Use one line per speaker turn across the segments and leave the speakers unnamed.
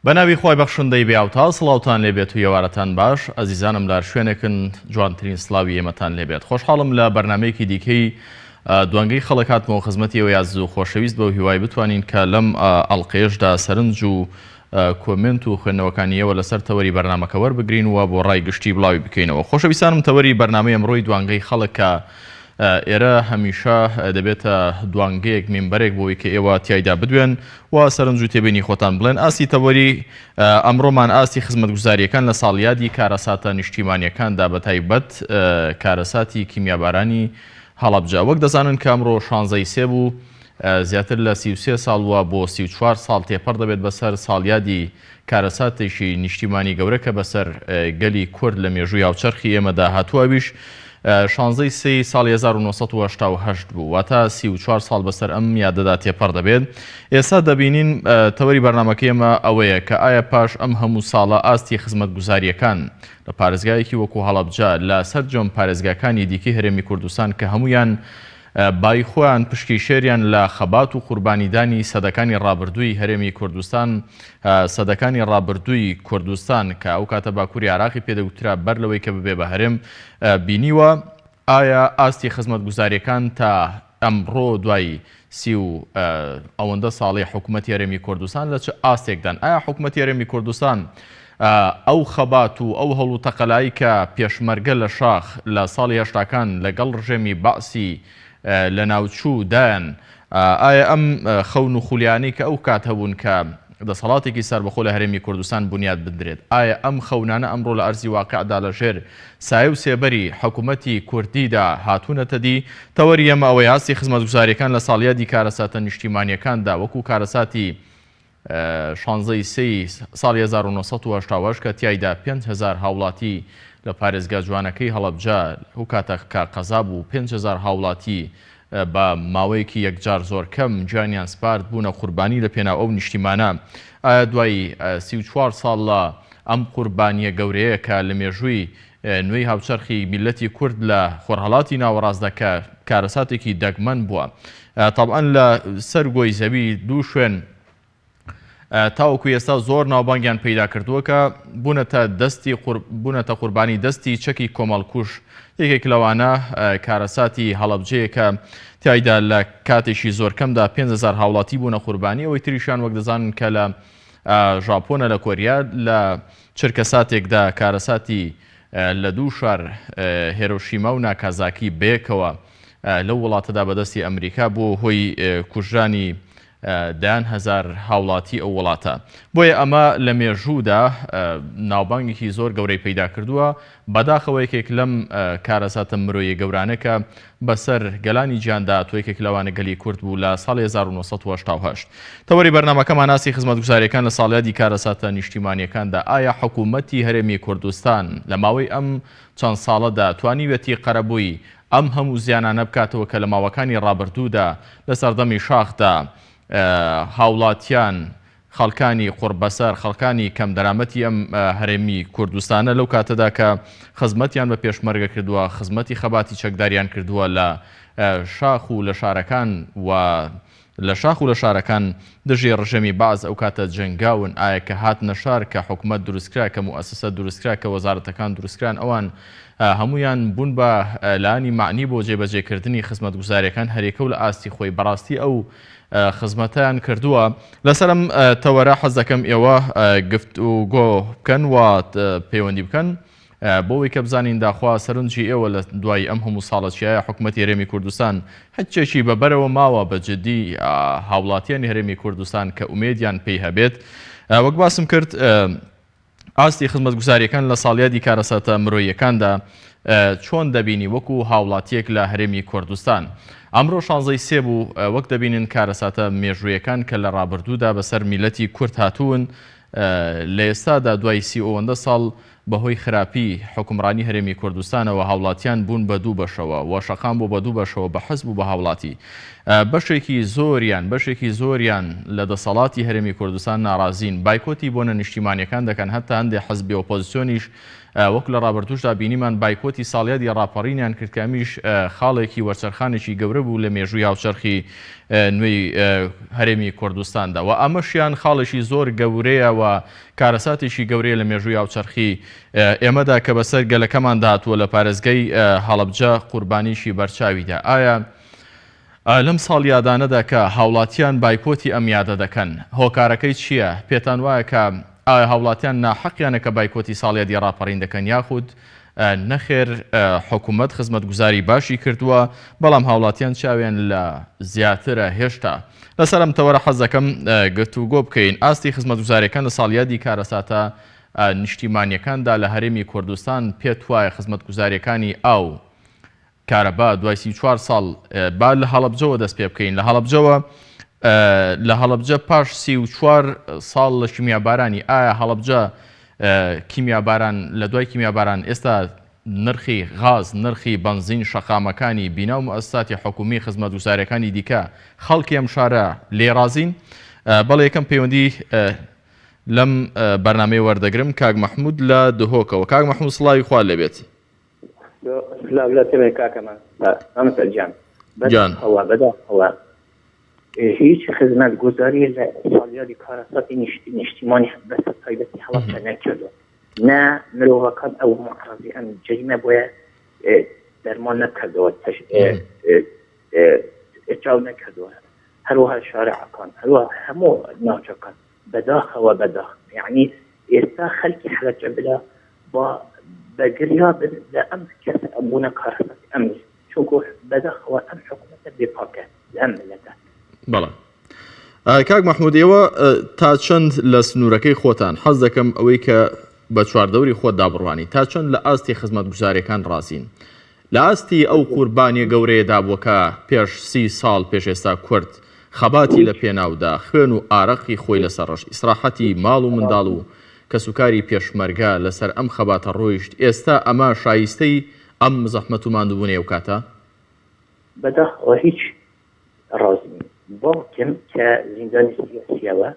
بەناوی خۆی بەخشندەی بێاوتا سڵاوتان لێبێت و یێوارەتان باش ئەزیزانم لار شوێنێکن جوانترین سڵاوی ئێمەتان لێبێت. خۆشحاڵم لە بەرنامەیەکی دیکەی دوانگەی خەڵک هاتمەوە خزمەتی ئێوە یاز و خۆشەویست بە و هیوای بتوانین کە لەم ئەڵقەیەشدا سەرنج و کۆمنت و خوێندنەوەکانیەوە لەسەر تەوەری بەرنامەکە وەربگرین و بۆ ڕای گشتی بڵاوی بکەینەوە. خۆشەویستانم تەوەری بەرنامەی ئەمڕۆی دوانگەی خەڵکە ئێرە هەمیشە دەبێتە دوانگەیەک مینبەرێک بۆی کە ئێوە تیایدا بدوێن و سەرنج و تێبینی خۆتان بڵێن. ئاسی تەوەری ئەمڕۆمان ئاسی خزمەتگوزاریەکان لە ساڵیادی کارەساتە نیشتیمانیەکاندا بە تایبەت کارەساتی کیمیابارانی هەڵەبجە. وەک دەزانن کە ئەمڕۆ 16 سێ بوو، زیاتر لە 33 ساڵ وە بۆ 34 ساڵ تێپەڕ دەبێت بەسەر ساڵیادی کارەساتێکی نیشتیمانی گەورە کە بەسەر گەلی کورد لە مێژووی هاوچەرخی ئێمەدا هاتووەویش 16 سێ ساڵی 1970 بوو، واتە 34 ساڵ بەسەر ئەم یادەدا تێپەڕ دەبێت. ئێستا دەبینین تەوەری بەرنامەکەی ئێمە ئەوەیە کە ئایا پاش ئەم هەموو ساڵە ئاستی خزمەتگوزاریەکان لە پارێزگایەکی وەکو هەڵەبجە لە سەرجەم پارێزگاکانی دیکەی هەرێمی کوردستان کە هەمویان بای خۆیان پشکی شێریان لە خەبات و قوربانیدانی سەدەکانی ڕابردووی هەرێمی کوردستان، سەدەکانی ڕابردووی کوردستان کە ئەو کاتە باکووری عراقی پێدەگوترا بەر لەوەی کە ببێ بە هەرێم بینیوە. ئایا ئاستی خزمەتگوزاریەکان تا ئەمڕۆ دوای ئەوەندە ساڵی حکوومەتی هەرێمی کوردستان لە چه ئاستێکدان؟ ئایا حکوومەتی هەرێمی کوردستان ئەو خەبات و ئەو هەڵ و تەقەلایی کە پێشمەرگە لە شاخ لە ساڵی هەشتاکان لەگەڵ ڕژێمی بەعسی لە ناوچوو دایان، ئایا ئەم خەون و خولیانەی کە ئەو کات هەبوون کە دەسەڵاتێکی سەربەخۆ لە هەرێمی کوردستان بنیاد بدرێت، ئایا ئەم خەونانە ئەمڕۆ لە ئەرزی واقعدا لە ژێر سایە و سێبەری حکوومەتی کوردیدا هاتوونەتە دی؟ تەوەری ئێمە ئەوەی ئاستی خزمەتگوزاریەکان لە ساڵیادی کارەساتە نیشتیمانیەکاندا وەکو کارەساتی 16 سێ ساڵی 1970 کە تیایدا 5,000 هاوڵاتی لە پارێزگا جوانەکەی هەڵەبجە و کاتە قەزا بوو 5,000 هاوڵاتی بە ماوەیەکی یەکجار زۆر کەم گیانیان سپارد بوونە قوربانی لە پێناو ئەو نیشتیمانە. ئایا دوای 34 ساڵ لە ئەم قوربانیە گەورەیە کە لە مێژووی نوێی هاوچەرخی میلەتی کورد لە خۆرهەڵاتی ناوەڕاستدا کە کارەساتێکی دەگمەن بووە، تەبعەن لە سەر گۆی زەوی دوو شوێن تاوەکو ئێستا زۆر ناوبانگیان پەیدا کردووە کە بوونەتە قوربانی دەستی چەکی کۆمەڵکوش. یەکێک لەوانە کارەساتی هەڵەبجەیە کە تیایدا لە کاتێکی زۆر کەمدا 5,000 هاوڵاتی بوونە قوربانی. ئەوەی تریشان وەک دەزانن کە لە ژاپۆنە لە کۆریا لە چرکە ساتێکدا کارەساتی لە دوو شار هێرۆشیما و ناکازاکی بەیەکەوە لەو وڵاتەدا بەدەستی ئەمریکا بۆ هۆی کوژرانی دایان هەزار هاوڵاتی ئەو وڵاتە. بۆیە ئەمە لە مێژوودا ناوبانگێکی زۆر گەورەی پەیدا کردووە، بەداخەوە یەکێک لەم کارەساتە مرۆیە گەورانەکە بەسەر گەلانی گیاندا تۆیەکێک لەوانە گەلی کورد بوو لە ساڵی 1970. تەوەری بەرنامەکەمان ئاسی خزمەتگوزاریەکان لە ساڵیادی کارەساتە نیشتیمانیەکاندا ئایا حکوومەتی هەرێمی کوردستان لە ماوەی ئەم چەند ساڵەدا توانیوێتی قەرەبووی ئەم هەموو زیانانە بکاتەوە کە لە ماوەکانی ڕابردوودا لە سەردەمی شاخدا هاوڵاتیان خەڵکانی قوربەسەر خەڵکانی کەم دەرامەتی ئەم هەرێمی کوردستانە لەو کاتەدا کە خزمەتیان بە پێشمەرگە کردووە، خزمەتی خەباتی چەکداریان کردووە لە شاخ و لە شارەکان و لە شاخ و لە شارەکان دژی ڕژەمی باز ئەو کاتە جەنگاون، ئایا کە هات نەشار کە حکوومەت دروستکرا کە موسسە دروستکرا کە وەزارەتەکان دروستکران ئەوان هەمویان بوون بە لانی معنی بۆ جێبەجێکردنی خزمەتگوزاریەکان هەرێکە و لە ئاستی خۆی بەڕاستی ئەو خزمەتیان کردووە. لەسەرم تەوەرە حەز دەکەم ئێوە گفتوگۆ بکەن و پەیوەندی بکەن بۆەوەی کە بزانین داخوا سەرنجی ئێوە لە دوای ئەم هەموو ساڵەتیایە حکوومەتی هەرێمی کوردستان هەچێکی بەبەرەوە ماوە بە جددی هاوڵاتیانی هەرێمی کوردستان کە ئومێدیان پێی هەبێت. وەک باسم کرد ئاستی خزمەتگوزاریەکان لە ساڵیادی کارەساتە مرۆییەکاندا چۆن دەبینی وەکو هاوڵاتیەک لە هەرێمی کوردستان؟ ئەمڕۆ 16 سێ بوو، وەک دەبینن کارەساتە مێژوویەکان کە لە ڕابردوودا بەسەر میلەتی کورد هاتوون لە ئێستادا دوای ئەوەندە ساڵ بەهۆی خراپی حکومڕانی هەرێمی کوردستانەوە هاوڵاتیان بوون بە دوو بەشەوە وەشەقام بوو بە دوو بەشەوە بە حەزب و بە هاوڵاتی بەشێکی زۆریان لە دەسەڵاتی هەرێمی کوردستان ناڕازین بایکۆتی بۆنە نیشتیمانیەکان دەکەن هەتا هەندێک حەزبی ئۆپۆزیسیۆنیش وەکو لە ڕابردووشدا بینیمان بایکۆتی ساڵیادی ڕاپەڕینیان کرد کە ئەمیش خاڵێکی وەرچەرخانێکی گەورە بوو لە مێژووی هاوچەرخی نوێی هەرێمی کوردستاندا و ئەمەشیان خاڵێکی زۆر گەورەیە و کارەساتێکی گەورەیە لە مێژووی هاوچەرخی ئێمەدا کە بەسەر گەلەکەمان داهاتووە لە پارێزگەی هەڵەبجە قوربانیشی بەرچاویدا. ئایا لەم ساڵیادانەدا کە هاوڵاتیان بایکۆتی ئەم یادە دەکەن هۆکارەکەی چییە؟ پێتان وایە کە ئایا هاوڵاتیان ناحەقیانە کە بایکۆتی ساڵیادی ڕاپەڕین دەکەن یاخود نەخێر حکوومەت خزمەتگوزاری باشی کردووە بەڵام هاوڵاتیان چاویان لە زیاترە هێشتا. لەسەر ئەم تەوەرە حەز دەکەم گفتوگۆ بکەین ئاستی خزمەتگوزاریەکان لە ساڵیادی کارەساتە نیشتیمانیەکاندا لە هەرێمی کوردستان پێت وایە خزمەتگوزاریەکانی ئاو کارەبا دوای 34 ساڵ با لە هەڵەبجەوە دەست پێ بکەین لە هەڵەبجە پاش 34 ساڵ لە کیمیابارانی ئایا هەڵەبجە کیمیاباران لە دوای کیمیاباران ئێستا نرخی غاز نرخی بنزین شەقامەکانی بینا و مؤسساتی حکومی خزمەتگوزاریەکانی دیکە خەڵکی ئەم شارە لێرازین بەڵێ یەکەم پەیوەندی لەم بەرنامەی وەردەگرم کاک مەحموود لە دهۆکەوە. کاک مەحموود سڵاوی خوا لەبێت.
جان هیچ خزمەتگوزاری لە ساڵیادی کارەساتی نیشتیمانی بەسەر تایبەتی هەڵەبجە نەکردووە نە مرۆڤەکان ئەو معڕەزی ئەم جەریمە بۆیە دەرمان نەکردەوە ئەجاو نەکردووە هەروەها شارعەکان هەروەها هەموو ناوچەکان بەداخەوە بەداخ یعنی ئێستا خەڵکی حەلەبجە بلا بەگریا لە ئەم کەسە ئەبوونە کارەساتی ئەم چونکو بەداخەوە ئەم حکوومەتە بێپاکە لە ئەم ملەتە.
بەڵێ کاک مەحموود ئێوە تا چەند لە سنوورەکەی خۆتان حەز دەکەم ئەوەی کە بە چواردەوری خۆت دابڕوانی تا چەند لە ئاستی خزمەتگوزاریەکان ڕازین لە ئاستی ئەو قوربانیە گەورەیەدا بووکە پێش 30 ساڵ پێش ئێستا کورد خەباتی لە پێناودا خوێن و ئارەقی خۆی لەسەر ڕەش ئیسراحەتی ماڵ و منداڵ و کەسوکاری پێشمەرگە لەسەر ئەم خەباتە ڕۆیشت ئێستا ئەمە شایستەی ئەم زەحمەت و ماندووبوونی ئەو کاتە
بەداخەوە هیچ ڕازین باوکم کە زیندانی سیاسیەوە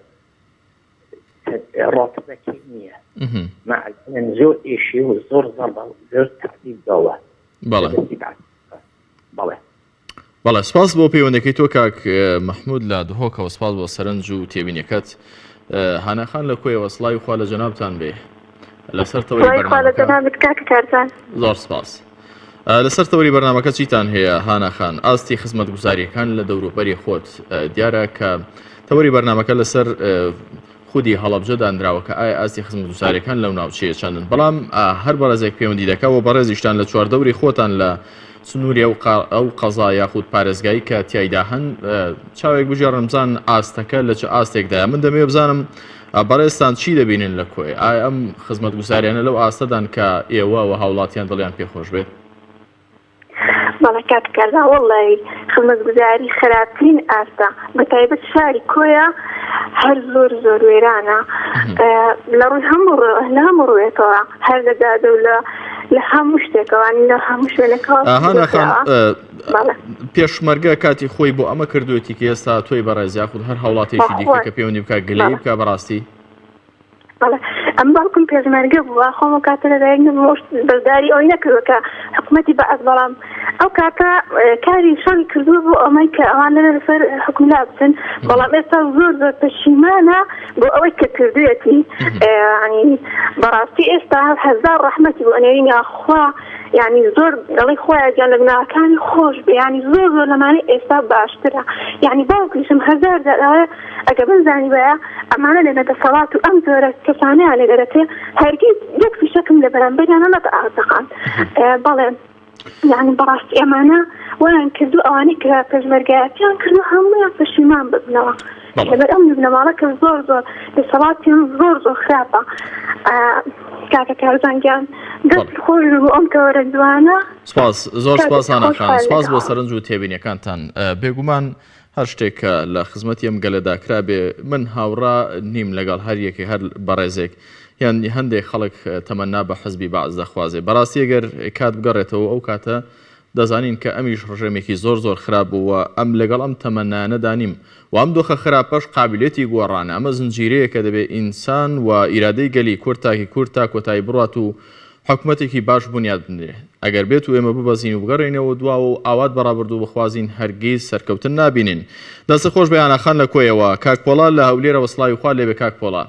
ڕاتبەکەی نییە معلەن زۆر ئێشی و زۆر زەڵبە و زۆر تەعذیب داوە.
بەڵێ سپاس بۆ پەیوەندەکەی تۆ کاک مەحموود لە دهۆکەوە سپاس بۆ سەرنج و تێبینیەکەت. هانەخان لە کۆیەوە سڵاوی خوا لە جەنابتان بێ لەسەر تەوەری بەرنامەکە. زۆر سپاس. لەسەر تەوەری بەرنامەکە چیتان هەیە هانەخان ئاستی خزمەتگوزاریەکان لە دەوروبەری خۆت دیارە کە تەوەری بەرنامەکە لەسەر خودی هەڵەبجە دانراوە کە ئایا ئاستی خزمەتگوزاریەکان لەو ناوچەیە چەندن بەڵام هەر بەڕێزێک پەیوەندی دەکەوە بەڕێزیشتان لە چواردەوری خۆتان لە سنووری ئەو قەزا یاخود پارێزگایی کە تیایدا هەن چاوێک بژێڕم بزان ئاستەکە لە چه ئاستێکدایە من دەمێ بزانم بەڕێستان چی دەبینن لە کۆی ئایا ئەم خزمەتگوزاریانە لەو ئاستەدان کە ئێوە و هاوڵاتیان دڵیان پێخۆش بێت.
بەڵێ کاتکاردا وەڵی خزمەتگوزاری خراپترین ئاستا بە تایبەت شاری کۆیە هەر زۆر زۆر وێرانە لە ڕووی هەموو ڕوویەکەوە هەر لە دادە و لە هەموو شتێکەوانی لە هەموو شوێنەکەەوە.
پێشمەرگە کاتی خۆی بۆ ئەمە کردوێتی کە ئێستا تۆی بەڕێز یاخود هەر هەوڵاتێکی دیکە کە پەیوەندی بکە گلەی بکە بەڕاستی
ئەم باڵکم پێشمەرگە بووە خۆمە کاتە لەدایک بەرداری ئەوی نەکردوە کە حکوومەتی بەعەز بەڵام ئەو کاتە کاری شەڕی کردووە بۆ ئەمەی کە ئەوانە لەسەر حکوملا بچن بەڵام ئێستا زۆر زۆر پەشیمانە بۆ ئەوەی کە کردوێتی ینی بەڕاستی ئێستا هەزار ڕەحمەتی بۆ ئەنێرینی خوا یعنی زۆر دەڵی خۆیان گیان لە بناوەکانی خۆش بێ ینی زۆر زۆر لەمانەی ئێستا باشترە یعنی باوکیشم هەزار ئەگە بنزانی بەیە ئەمانە لە نەدەسەڵات و ئەم زۆرە کەسانەیان لێ دەرەتێ هەرگیز یەک فیشەکم لە بەرامبەریانە نەدەئازەقان بەڵێ یعنی بەڕاستی ئەمانە ویان کردو ئەوانەی کە پێشمەرگایەتیان کردو هەموویان پەشیمان ببنەوە لەبەر ئەم بنەماڵەکە زۆر زۆر دەسەڵاتیان زۆر زۆر خراپە. کاتە کارزانگیان دەست خۆش بوو ئەم کەوەرە جوانە.
زۆر سپاس هانەخان سپاس بۆ سەرنج و تێبینیەکانتان. بێگومان هەر شتێک کە لە خزمەتی ئەم گەلەدا کرابێ من هاوڕا نیم لەگەڵ هەر یەکێ هەر بەڕێزێک یان هەندێک خەڵک تەمەنا بە حزبی بەعز دەخوازێ. بەڕاستی ئەگەر کات بگەڕێتەوە ئەو کاتە دەزانین کە ئەمیش ڕژێمێکی زۆر خراپ بووە، ئەم لەگەڵ ئەم تەمەنانە دانیم و ئەم دۆخە خراپەش قابلێتی گۆڕانە. ئەمە زنجیرەیە کە دەبێت ئینسان و ئیرادەی گەلی کورد تاکی کورد تا کۆتایی بڕات و حکومەتێکی باش بنیاد بنرێ. ئەگەر بێت و ئێمە ببەزین و بگەڕێنەوە دواوە و ئاوات بەڕابردوو بخوازین هەرگیز سەرکەوتن نابینین. دەستە خۆش بەیانەخان لە کۆیەوە. کاک پۆڵا لە هەولێرەوە سڵاوی خوا لێبێ. کاک پۆڵا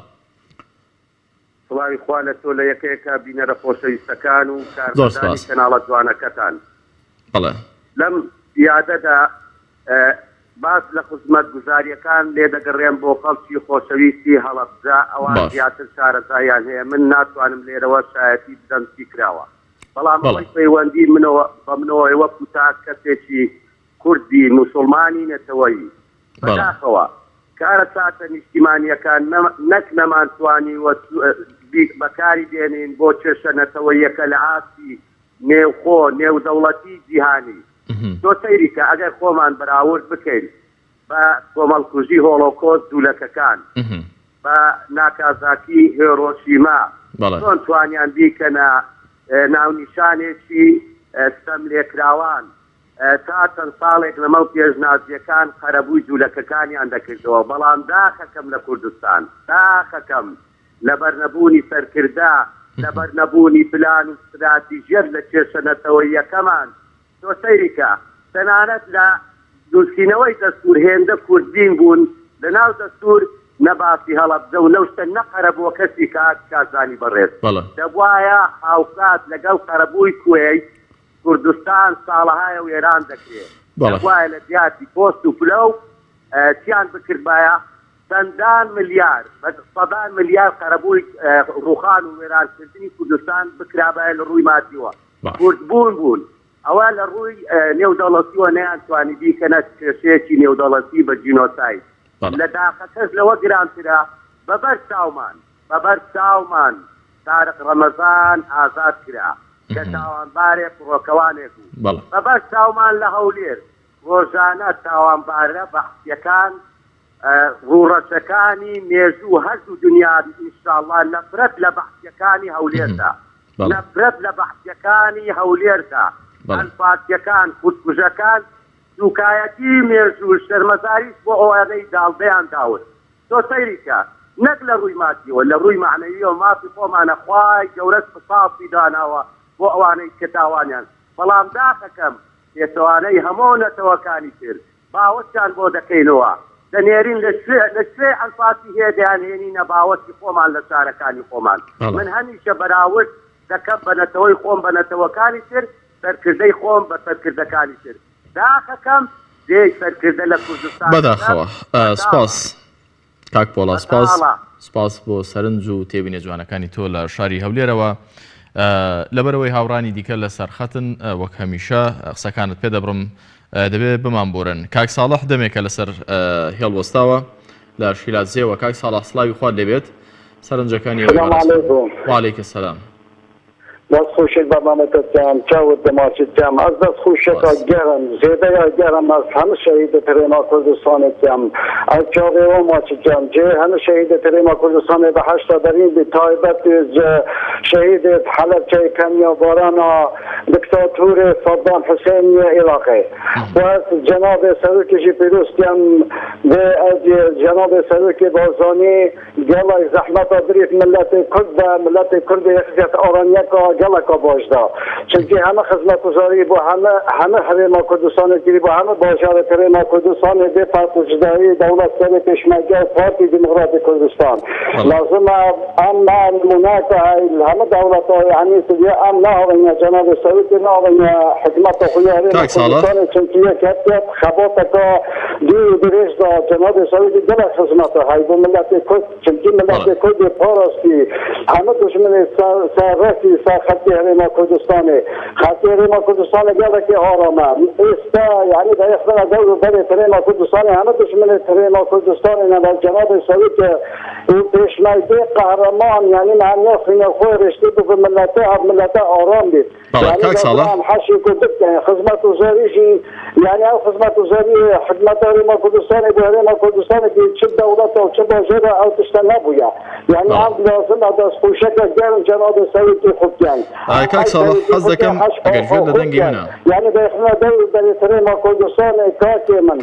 سڵاوی خوا لە تۆ لە یەکەیەکە بینەرە خۆشەویستەکان و کارمەندانی کەناڵە جوانەکەتان.
بەڵێ
لەم یادەدا باس لە خزمەت گوزاریەکان لێ دەگەڕێم بۆ خەڵکی خۆشەویستی هەڵەبجا ئەوان زیاتر شارەزایان هەیە. من ناتوانم لێرەوە شایەتی بدەمسی کراوە، بەڵام ئەوەی پەیوەندی بە منەوەی وەکو تا کەسێکی کوردی موسڵمانی نەتەوەیی بەداخەوە کارە چاتە نیشتیمانیەکان نەک نەمانتوانی بەکاری دێنین بۆ کێشە نەتەوەیەکە لە ئاسی نێوخۆ نێودەوڵەتی جیهانی. تۆ سەیریکە ئەگەر خۆمان بەراورد بکەین بە کۆمەڵکوژی هۆڵۆکۆست دوولەکەکان بە ناکازاکی هێرۆشیما چۆن توانیان بیکەنە ناونیشانێکی ستەم لێکراوان تا چەند ساڵێک لەمەڵ پێشنازیەکان قەرەبووی جوولەکەکانیان دەکردەوە. بەڵام داخەکەم لە کوردستان داخەکەم لە بەرنەبوونی سەرکردا لە بەرنەبوونی پلان و استراتیژیەت لە کێشەنەتەوەیەکەمان. تۆ سەیریکە تەنانەت لە دروستکردنەوەی دەستور هێندە کوردین بوون لە ناو دەستور نەباسی هەڵەبجە و لەو شتە نەقەرە بۆ کەسی کازانی بەڕێز دەبوایە هاوکات لەگەڵ قەرەبووی کوێی کوردستان ساڵەهایە وێران دەکرێت. دەبوایە لە دیاتی پۆست و پلە و چیان بکردبایە چەندان ملیار سەدان ملیار قەرەبووی ڕووخان و وێرانکردنی کوردستان بکرابایە لە ڕووی مادیوە. کوردبوون بوون ئەوە لە ڕووی نێودەوڵەتیوە نەیانتوانی بیکەنە کێشەیەکی نێودەوڵەتی بە جینۆساید. لە داخەکەش لەوە گرانترە بەبەر چاومان تارق ڕەمەزان ئازاد کرا کە تاوانبارێک ڕۆکەوانێک بوو. بەبەر چاومان لە هەولێر ڕۆژانە تاوانبارە بەحسیەکان ڕوڕەچەکانی مێژوو هەردوو دنیا ئینشاءڵڵا نەفرەت لە بەحسیەکانی هەولێردا نەفرەت لە بەحسیەکانی هەولێردا ئەلفاتیەکان کوردکوژەکان دووکایەتی مێژوو شەرمەزاریش بۆ ئەوانەی داڵبەیان داوت. تۆ سەیریکە نەک لە ڕووی مادیەوە لە ڕووی معنەویەوە مافی خۆمانە خوای گەورەت قساسی داناوە بۆ ئەوانەی کە تاوانیان. بەڵام داخەکەم پێچەوانەی هەموو نەتەوەکانی کرد باوەتیان بۆ دەکەینەوە دەنێرین لە شوێ ئەلفاتی هەیە دەیانهێنینە باوەتی خۆمان لە شارەکانی خۆمان. من هەمیشە بەراورد دەکەم بە نەتەوەی خۆم بە نەتەوەکانی تر سەرکردەی خۆم بە سەرکردەکانی تر. داخەکەم دێک سەرکردە لە کوردستان
بەداخەوە. سپاس کاک پۆڵا، سپاس بۆ سەرنج و تێبینە جوانەکانی تۆ لە شاری هەولێرەوە. لەبەرەوەی هاوڕانی دیکە لە سەرخەتن وەک هەمیشە قسەکانت پێ دەبڕم دەبێت بمان بۆرن. کاک ساڵح دەمێکە لەسەر هێڵوەستاوە لە شیرازیەوە. کاک ساڵح سڵاوی خوا لێبێت سەرنجەکانی. وعەلەیکم سەلام.
دەست خۆشێک بەمانەتەتیان چاوت دەماچتیان ئەس دەست خۆشێکە گەرم زێدەیە گەرم ئەس هەمە شەهیدە ترێما کوردستانێتیان ئەس چاوێەوە ماچتیان جێ هەمە شەهیدە ترێما کوردستانێ بە هەشتا دەرین بی تایبەت شەهیدێت حەلەبچەی کەنیا بارانە دکتاتوری صدام حسینی عێراقی وەس جەناب سەرۆکیشی پیرۆستیان بێ جەناب سەرۆکی بازانی گەڵای زەحمەتە دریت ملەتی کورد بە ملەتی کوردی یەخزیەت ئارانیەکە گەڵەکە باشدا چونکی هەمە خزمەتگوزاری بۆ هەمە هەرێما کوردستانی گیری بۆ هەمە باژارە هەرێما کوردستانی بێ پارتوجدایی دەوڵەت سەری پێشمەرگە پارتی دیموکراتی کوردستان لازمە ئەم نمونەکە هەمە دەوڵەتە یعنی سویە ئەم ناوەینە جەناب سەرۆکی ناوەینە حکومەتە خوی هەرێما کوردستانی چونکی یەکێت خەباتەکە دوو درێژدا جەناب سەرۆکی گەلە خزمەتە هەی بۆ ملەتی کورد چونکی ملەتی کوردی پاراستی هەمە دژمنی سەرڕەتی خەتی هەرێما کوردستانی خاطر هێرێما کوردستان گەڵێکی ئارامە ئێستا یعنی بەیەخبەر دەور و بەرێ هێرێما کوردستانی هەمە دژمنێت هێرێما کوردستانی نەبەر جەنابی سەوید پێشمەرگێ قەهرەمان یعنی معنیا خوێنەخۆی ڕێشتی بۆ ملەتە هەر ملەتە ئارام بێت
کاک ساڵح
حەشی کوردک خزمەت وزاریشی یعنی ئەو خزمەت وزاری خدمەت هێرێما کوردستانی بۆ هێرێما کوردستانێکی چ دەوڵەتە و چ باژێرە ئەو تشتە نەبووە یعنی ئەم لازمە دەستخوشەکە گەرم جەنابی سەویدی خوبیان
کاک ساڵح حەز دەکەم ئەگەر گوێت لە دەنگی منە
یعنی بەیەخبەر دەور بەرێ هێرێما کوردستانی کاکێ من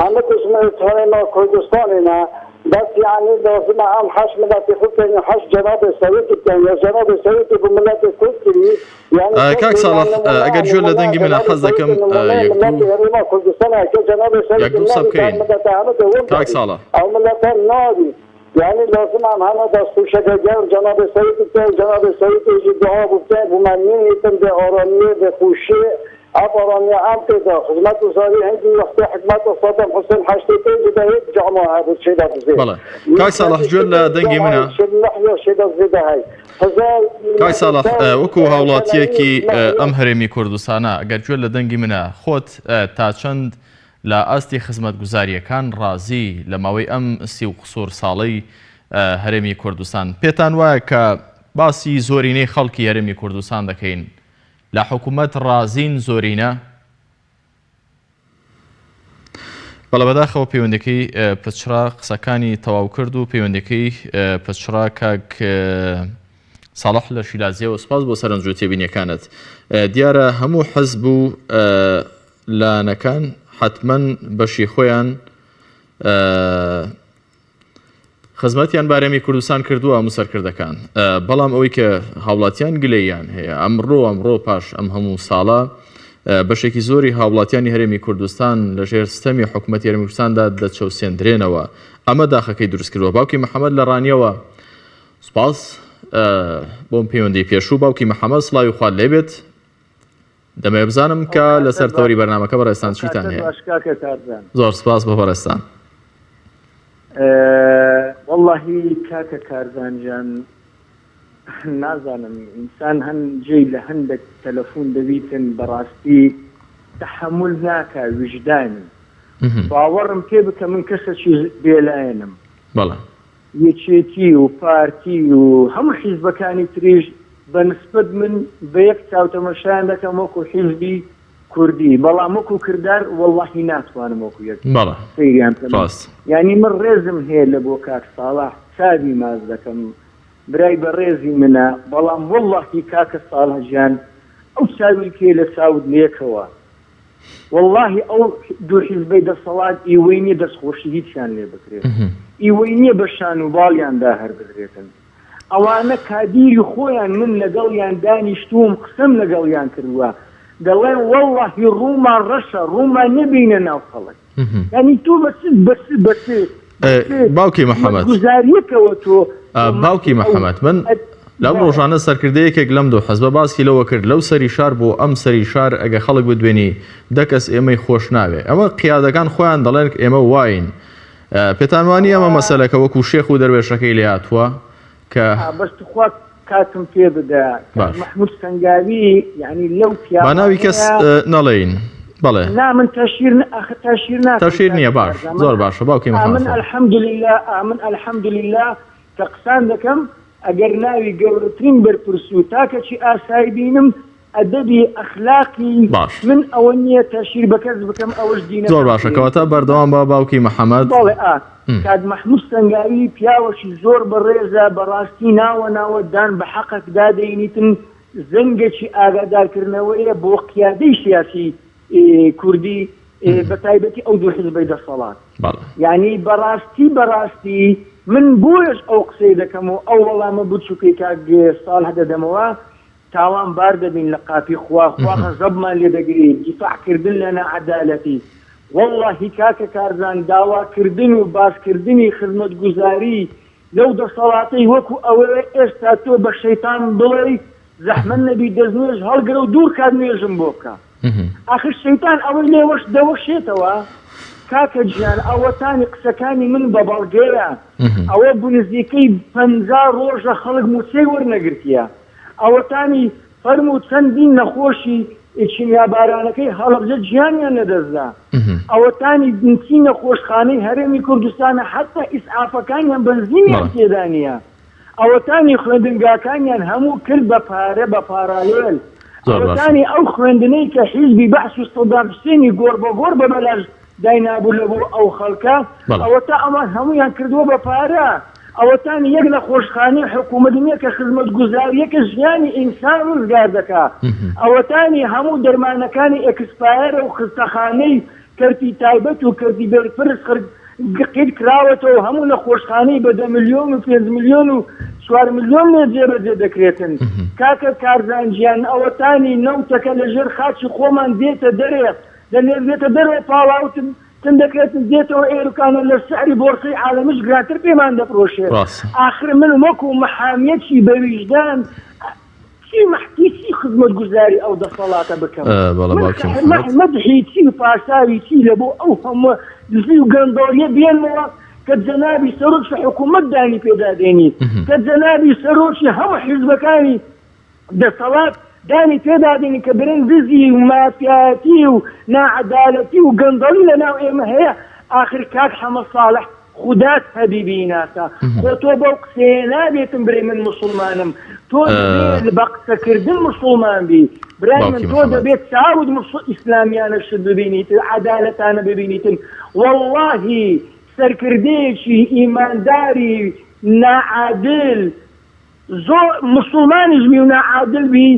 هەمە دژمنێت هێرێما کوردستانیە بس يعني لازم عام حش ملاتي خلقني حش جناب السيد كان يا جناب السيد بملاتي كلي يعني
كاك صالح اگر جو لدنگي من حظكم
يكتب كردستان جناب السيد
كاك صالح
او ملاتي النادي يعني لازم عم هذا دستور شجاع جناب السيد كان جناب السيد يجي دعاء وبتاع ومنين يتم بآرامية بخوشي أبرامي عام كده خدمات وزاري عندي وقت حكمات صدام حسين حشتين جدا يرجع مع هذا الشيء ده زين.
والله. كاي صالح جل دنجي منها. كاي صالح وكو هاولاتيكي أمهرمي كردستانا أجر جل دنجي منها خوت تاچند لا أستي خدمات گزاري كان رازي لماوي أم سي وقصور صالي هرمي كردستان. بيتان وك باسي زوريني خلقي هرمي كردستان دكين. لا حکوومەت رازین زۆرینە بەڵە بەداخەوە پەیوەندەکەی پچرا قسەکانی تەواو کرد و پەیوەندەکەی پچرا کاک ساڵح لە شیلازیەوە سپاس بۆ سەرنجۆ تێبینیەکانت دیارە هەموو حەزب و لانەکان حتمەن بەشی خۆیان خزمەتیان بارەمی کوردستان کردووە هەموو سەرکردەکان بەڵام ئەوەی کە هاوڵاتیان گلەیان هەیە ئەمڕۆ پاش ئەم هەموو ساڵە بەشێکی زۆری هاوڵاتیانی هەرێمی کوردستان لەژێر سیستەمی حکوومەتی هەرێمی کوردستاندا دەچەوسێندرێنەوە ئەمە داخەکەی دروست کردووە باوکی محەممەد لە ڕانیەوە سوپاس بۆم پەیوەندی پێشوو باوکی محەممەد سڵاوی خوارد لێبێت دەمەوێت بزانم کە لەسەر تەوری بەرنامەکە بەڕێستان چیتان هەیە زۆر سپاس بە بەڕێستان
والله كاكا كارزانجان نازانم انسان هن جاي لهندك تلفون دبيتن براستي تحمل ناكا وجداني باورم كيبك من كسر بيلاينم
بلا
يتشيتي وبارتي وهم حزب كان تريج بنسبة من بيك تاوتمشان دك موكو حزبي كردي بلا موكو كردار والله ناتوان موكو يك
بلا
فاست يعني من رزم هي لبوكاك صالح سابي مازدكم براي بريزي منا بلا والله كاك صالح جان او سابي الكيلة ساود ليكوا والله او دو حزبي دا صلاة ايويني دا سخوشي شان لي بكريت ايويني بشان وباليان داهر بدريتن اوانا كاديري خويا من لقليان دانيشتوم قسم لقليان كروا دەڵێن والله ڕوومان ڕەشە ڕوومان نبینە ناو خەڵک یعنی تۆ بەس
باوکی محەممەد
گوزاریەکەوە تۆ
باوکی محەممەد من لەم ڕۆژانە سەرکردەیەکێک لەم دوو حەزبە باسی لەوە کرد لەو سەری شار بۆ ئەم سەری شار ئەگە خەڵک بدوێنی دەکەس ئێمەی خۆش ناوێ ئەمە قیادەکان خۆیان دەڵێن ئێمە واین پێتانوانی ئەمە مەسەلەکە وەکو شێخ و دەروێشەکەی لێ هاتووە کە
بەستخوا كاتم في بدا محمود سنجابي يعني لو في
بناوي كاس نالين بله
لا من تشير
نية باش زور باش باوكي
محمد آمن الحمد لله تقسان دكم أجرناوي قورتين بربرسو تاكا شي آسايبينم أدبي أخلاقي
باش.
من أولية تشير بكم أول دينا
زور باشا كواتا بردوان باوكي محمد
طالع كاد محمود سنجاري بياوش زور بالريزة براستي ناو دان بحقك دادينيتن زنجشي آغادار كرنوية بو قيادي سياسي كردي بتايبتي أو دو حزبي دا صلاة يعني براستي من بويش أو قصيدكمو أولا ما بوتشوكي كاق صالح دا دموا تاوان باردة بين لقافي خوا زبما لدقري دفاع كردن لنا عدالتي والله كاكا كارزان داوا كردن و باس كردني خدمت گزاري لو دا صلاتي وكو اوه استاتو بالشيطان بلي زحمن نبي دزنيج هلقرو دور كاد نيجم بوكا اخر الشيطان اوه ليوش دوشيتوا كاكا جان اوه تاني قسكاني من ببالغيرا اوه بنزيكي 50 روجا خلق مسيور نقرتيا اوه تاني فەرموو چەندین نەخۆشی چینیابارانەکەی هەڵەبجە گیانیان لەدەستدا ئەوەتانی دنچی نەخۆشخانەی هەرێمی کوردستانە حتا ئیسعافەکانیان بنزینیان تێدا نیە ئەوەتانی خوێندنگاکانیان هەموو کرد بە پارە بە پارالێل ئەوەتانی ئەو خوێندنەی کە حیزبی بەحس و سەدام حوسێنی گۆڕ بە گۆڕ بە بەلاژ داینابوو لەبوو ئەو خەڵکە ئەوەتا ئەمان هەمویان کردووە بە پارە ئەوەتانی یەک نەخۆشخانەی حکوومەتیە کە خزمەتگوزاریەکە ژیانی ئینسان ڕزگار دەکات ئەوەتانی هەموو دەرمانەکانی ئەکسپایرە و خستەخانەی کەرتی تایبەت و کەرتی بەرپرس قید کراوەتەوە هەموو نەخۆشخانەی بە 10 ملیۆن و 5 ملیۆن و 4 ملیۆن لێ جێبەجێ دەکرێتن کاکە کارزانجیان ئەوەتانی 90% لەژێر خاچی خۆمان دێتە دەرێ دەنێر دێتە دەرێ پاڵاوتن دەکرێتن دێتەوە ئێرکانە لە سعری بۆرسەی عالەمش گراتر پێمان دەپرۆشێت ئاخر من وەکو محامیەتی بە ویژدان چی خزمەتگوزاری ئەو دەسەڵاتە بکەم مەدحی چی و پاساوی چی لە بۆ ئەو هەموو دزی و گەندۆریە بێنمەوە کە جەنابی سەرۆکی حکوومەت دانی پێدادێنیت کە جەنابی سەرۆکی هەموو حیزبەکانی دەسەڵات دانی پێدادێنی کە برن دزی و مافیاتی و ناعەدالەتی و گەندەڵی لە ناو ئێمە هەیە ئاخر کاک حەمە ساڵح خودات هەبیبی ناسا خۆ تۆ بەو قسەیە نابێتم برێ من مسلمانم تۆ دەبێت بە قسەکردن مسلمان بی برای من تۆ دەبێت چاود ئیسلامیانەشت ببینیتن عەدالەتانە ببینیتن وەڵڵاهی سەرکردەیەکی ئیمانداری ناعادل زۆر مسلمانیژمی و ناعادل بی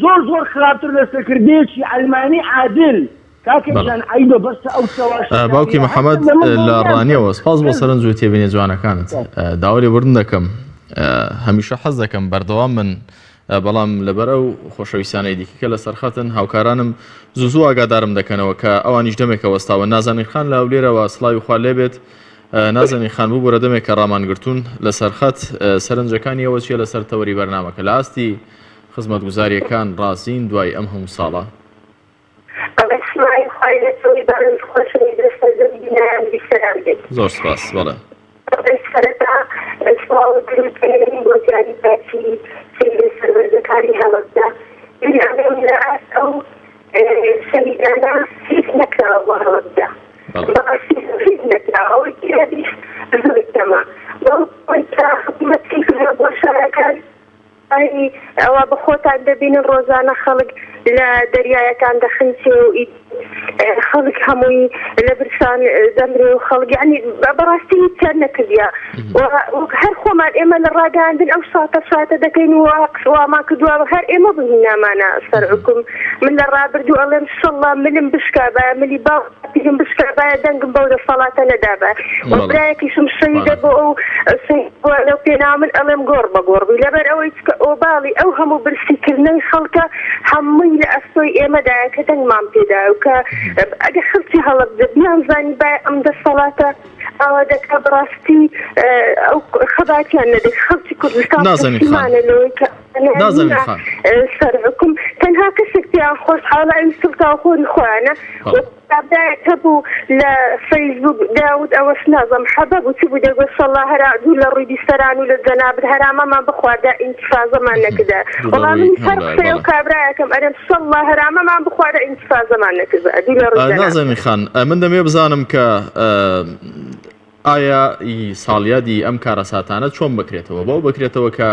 زۆر خراپتر لە سەرکردەیەکی ئەلمانی عادل کاکەجان عیبە بەستە ئەو سەواش
باوکی محەممەد لە ڕانیەوە سپاس بۆ سەرنج و تێبینێ جوانەکانت داوای بردن دەکەم هەمیشە حەز دەکەم بەردەوام من بەڵام لەبەر ئەو خۆشەویستانەی دیکە کە لە سەرخەتن هاوکارانم زوو ئاگادارم دەکەنەوە کە ئەوانیش دەمێکە وەستاوە نازانین خان لە ئەولێرەوە سڵاوی خوا لێبێت نازانی خان بوو بۆرە دەمێک کە ڕامانگرتوون لە سەرخەت سەرنجەکانی ئەوە چیە لە سەر تەوەری بەرنامەکە لە ئاستی خزمەتگوزاریەکان ڕاستین دوای ئەم هەموو ساڵە زۆر سپاس بەڵێ
سەربەرزەکانی هەڵەبجە لە ئاست ئەو شەهیدانە هیچ نەکراوە بۆ هەڵەبجە بەڕاستی هیچ نەکراوە ئەوەی کێدیش زۆرتەمە بەڵکوی کە حکوومەتی کردە بۆ شارەکان ئەوە بە خۆتان دەبینن ڕۆژانە خەڵک لە دەریایەکان دەخنچێ و خەڵک هەمووی لە برسان دەمرێ و خەڵک یعنی بەڕاستی هیچیان نەکردیە هەر خۆمان ئێمە لە ڕاگەاندن ئەو شاتە دەکەین و وامان کردووە هەر ئێمە بهینامانە سەرعکم من لە ڕابردوو ئەڵێم شەڵڵا ملم بشکابە ملی باویم بشکابایە دەنگم بەو دەسەڵاتە نەدابە وەبرایەکیشم شەیدە بۆ ئەو لەو پێناو من ئەڵێم گۆڕ بە گۆڕبی لەبەر ئەوەی ئۆباڵی ئەو هەموو برسیکردنەوەی خەڵکە هەمووی لە ئەستۆی ئێمەدایە کە دەنگمان پێدا و کە ئەگە خەڵکی هەڵەبجە بیانزانی باە ئەم دەسەڵاتە ئەوە دەکا بڕاستی ئەو خەباتیان نەدەی خەڵکی کوردستانمانەوەی کە سەرحکم تەنها کەسێک پێیان خۆشحاڵە ئەوی سڵتاوە خۆری خۆیانە دایە هەبوو لە فەیسبوک داود ئەوەش نازەم حەبە بوو چی بوو دەگوت شەڵڵا هەرا دوو لە ڕووی بیستەران و لە جەنابەت هەرامەمان بخواردا ئینتیفازەمان نەکردا وەڵام من هەر قسەی ئەو کابرایەکەم ئەرێم شەڵڵا هەرامەمان بخواردا ئینتیفازەمان نەکردا دوو لە ڕووی
نازەنی خان من دەمێ بزانم کە ئایا ساڵیادی ئەم کارە ساتانە چۆن بکرێتەوە بەو بکرێتەوە کە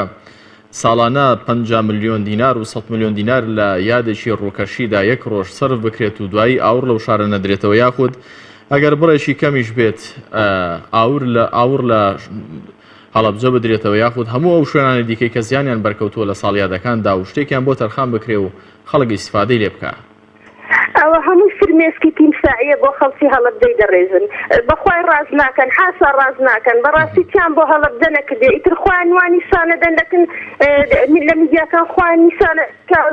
ساڵانە 50 ملیۆن دینار و 100 ملیۆن دینار لە یادێکی ڕووکەشیدا یەک ڕۆژ سەرف بکرێت و دوایی ئاور لەو شارە نەدرێتەوە یاخود ئەگەر بڕێکی کەمیش بێت ئاور لە هەڵەبجە بدرێتەوە یاخود هەموو ئەو شوێنانی دیکەی کە زیانیان بەرکەوتووە لە ساڵیادەکاندا و شتێکیان بۆ تەرخان بکرێ و خەڵک ئیستیفادەی لێ بکە
ئەوە هەموو فرمێسکی تیمساعیە بۆ خەڵکی هەڵەبجەی دەڕێژن بەخوای ڕاز ناکەن حاسا ڕاز ناکەن بەڕاستی چیان بۆ هەڵەبجە نەکردێ ئیتر خوان وانی نیشانە دەن دەکەن لە میدیاکان خوان نیشانە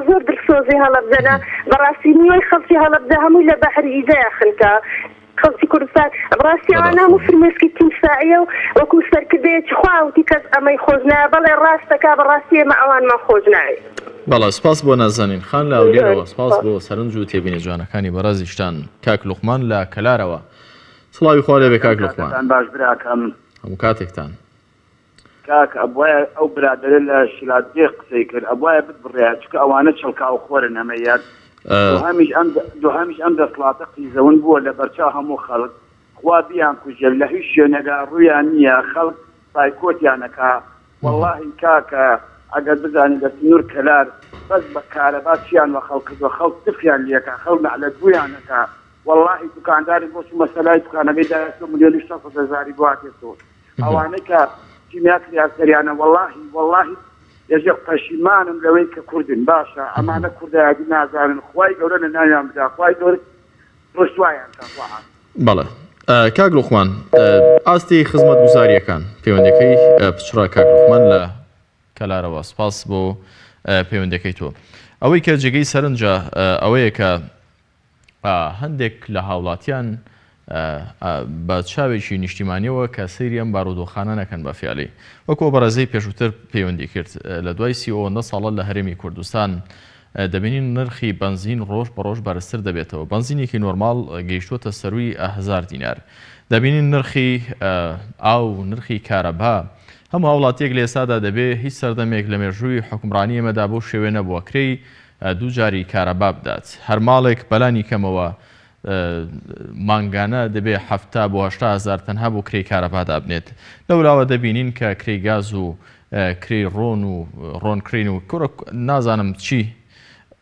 زۆر دڵسۆزی هەڵەبجەنە بەڕاستی نیوەی خەڵکی هەڵەبجە هەمووی لە بەحری ئیزای خنکە خەڵکی کوردستان بەڕاستی ئەوانە هەموو فرمێسکی تیمساعیە و وەکو سەرکردەیەکی خواوتی کەس ئەمەی خۆش نایە بەڵێ ڕاستەکە بەڕاستی ئێمە ئەوانمان خۆش ناوێت
بەڵێ سپاس بۆ نازانین خان لە ئەولێرەوە سپاس بۆ سەرنج و تێبینی جوانەکانی بەڕێزیشتان کاک لوقمان لە کەلارەوە سڵاوی خوا لێبێ کاک لوقمان
باش براکەم
هەموو کاتێکتان
کاک ئەبوایە ئەو برادرە لە شیلاتجێ قسەی کرد ئەبوایە ببڕێ چکە ئەوانە چڵکا و خۆرن هەمەیان دوهامیش ئەم دەسڵاتە قیزەون بووە لە بەرچاو هەموو خەڵک خوا بیان کوژێ لە هیچ شوێنەدا ڕوویان نییە خەڵک پایکۆتیانەکە وەڵڵاهی کاکە ئەگەر بزانین دەست نور کەلار بەس بە کارەبا چیان وە خەڵک کردووە خەڵک دفیان لێکە خەڵک نەعلەت بوویانەکە وەڵڵاهی دوکانداری بۆ مەسەلای دوکانەکەی دا 1,600,000 بواتێتەوە ئەوانەی کە چیمیا کریاسەریانە وەڵڵاهی یەژێ پەشیمانم لەوەی کە کوردن باشە ئەمانە کوردایادی نازانن خوای گەورە لە ناویان بدا خوای گەورە ڕۆشتوایان کەخواهان
بەڵێ کاک لوقمان ئاستی خزمەت گوزاریەکان پەیوەندەکەی پچڕا کاک لوقمان لە کەلارەوە سپاس بۆ پەیوەندەکەی تۆ ئەوەی کە جێگەی سەرنجە ئەوەیە کە هەندێک لە هاوڵاتیان بە چاوێکی نیشتیمانیەوە کە سەیری ئەم بارودۆخانە نەکەن بە فیاڵی وەکو بەڕێزەی پێشووتر پەیوەندی کرد لە دوای 39 ساڵە لە هەرێمی کوردستان دەبینین نرخی بنزین ڕۆژ بە ڕۆژ بەرزتر دەبێتەوە بنزینێکی نۆرماڵ گەیشتووەتە سەروی 1000 دینار دەبینین نرخی ئاو نرخی کارەبا هەموو هاوڵاتیەک لە ئێستادا دەبێت هیچ سەردەمێک لە مێژووی حکومڕانی ئێمەدا بۆ شێوێ نەبووە کرێی دوو جاری کارەبا بدات هەر ماڵێک بەلانی کەمەوە مانگانە دەبێت 70 بۆ 80,000 تەنها بۆ کرێی کارەبادا بنێت لەولاوە دەبینین کە کرێی گاز و کرێی ڕۆن و ڕۆنکرین و کوڕە نازانم چی